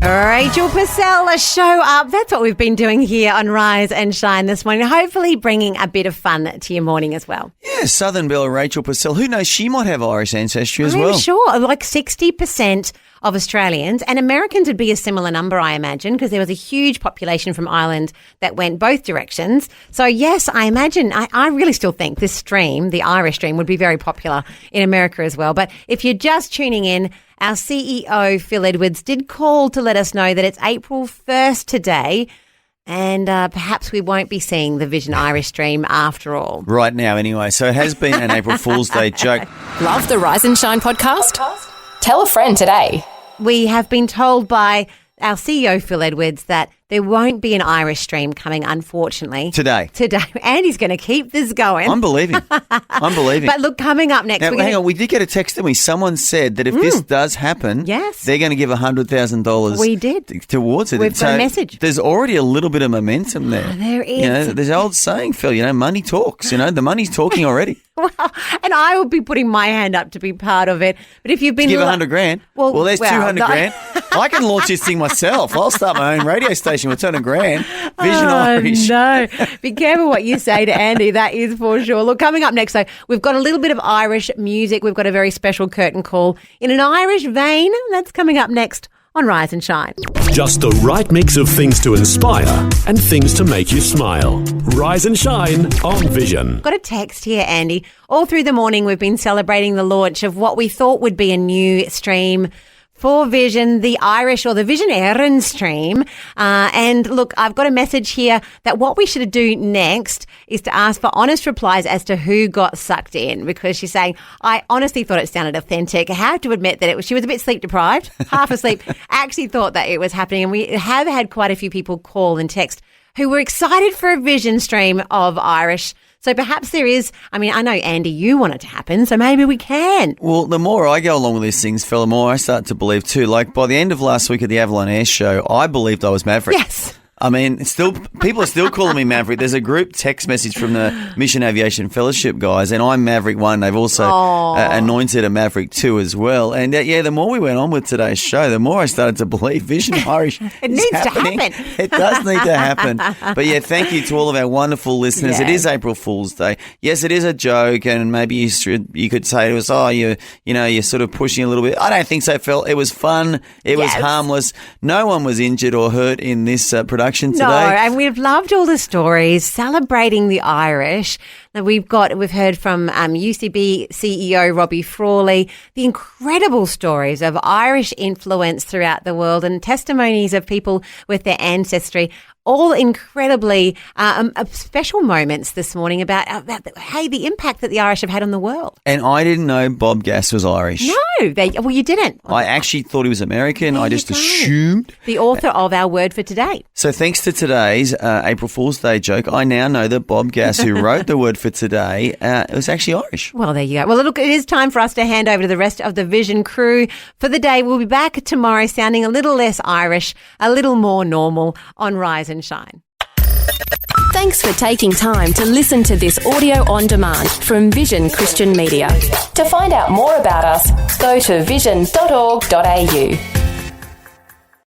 Rachel Purcell, a show up. That's what we've been doing here on Rise and Shine this morning. Hopefully bringing a bit of fun to your morning as well. Yeah, Southern Belle Rachel Purcell. Who knows? She might have Irish ancestry as well. I'm sure. Like 60% of Australians, and Americans would be a similar number, I imagine, because there was a huge population from Ireland that went both directions. So, yes, I imagine, I really still think this stream, the Irish stream, would be very popular in America as well. But if you're just tuning in, our CEO, Phil Edwards, did call to let us know that it's April 1st today, and perhaps we won't be seeing the Vision Irish stream after all. Right now, anyway. So it has been an April Fool's Day joke. Love the Rise and Shine podcast? Tell a friend today. We have been told by our CEO, Phil Edwards, that there won't be an Irish stream coming, unfortunately. Today. Andy's going to keep this going. I'm believing. But look, coming up next... Now, hang on, we did get a text, didn't we? Someone said that if this does happen, they're going to give $100,000 We did. Towards it. We've got a message. There's already a little bit of momentum there. There is. There's an old saying, Phil, money talks. The money's talking already. Well, and I will be putting my hand up to be part of it. But if you've been... Give $100,000. Well, there's $200,000. I can launch this thing myself. I'll start my own radio station with $200,000. Vision Irish. No. Be careful what you say to Andy. That is for sure. Look, coming up next, though, we've got a little bit of Irish music. We've got a very special curtain call in an Irish vein. That's coming up next on Rise and Shine. Just the right mix of things to inspire and things to make you smile. Rise and shine on Vision. Got a text here, Andy. All through the morning, we've been celebrating the launch of what we thought would be a new stream for Vision, the Irish or the Vision Erin stream. And look, I've got a message here that what we should do next is to ask for honest replies as to who got sucked in, because she's saying, I honestly thought it sounded authentic. I have to admit that she was a bit sleep deprived, half asleep. Actually thought that it was happening. And we have had quite a few people call and text who were excited for a Vision stream of Irish. So perhaps there is, I know, Andy, you want it to happen, so maybe we can. Well, the more I go along with these things, Phil, the more I start to believe too. Like by the end of last week at the Avalon Air Show, I believed I was Maverick. Yes. I mean, people are still calling me Maverick. There's a group text message from the Mission Aviation Fellowship guys, and I'm Maverick 1. They've also anointed a Maverick 2 as well. And the more we went on with today's show, the more I started to believe Vision Irish It needs to happen. It does need to happen. But yeah, thank you to all of our wonderful listeners. It is April Fool's Day. Yes, it is a joke, and maybe you could say to us, you're sort of pushing a little bit. I don't think so, Phil. It was fun. It was harmless. No one was injured or hurt in this production today. No, and we've loved all the stories celebrating the Irish. Now we've heard from UCB CEO Robbie Frawley, the incredible stories of Irish influence throughout the world and testimonies of people with their ancestry. All incredibly special moments this morning about the impact that the Irish have had on the world. And I didn't know Bob Gass was Irish. No, you didn't. I actually thought he was American. I just assumed. The author of our word for today. So thanks to today's April Fool's Day joke, I now know that Bob Gass, who wrote the word for today, was actually Irish. Well, there you go. Well, look, it is time for us to hand over to the rest of the Vision crew for the day. We'll be back tomorrow sounding a little less Irish, a little more normal on Rise and Shine. Thanks for taking time to listen to this audio on demand from Vision Christian Media. To find out more about us, go to vision.org.au.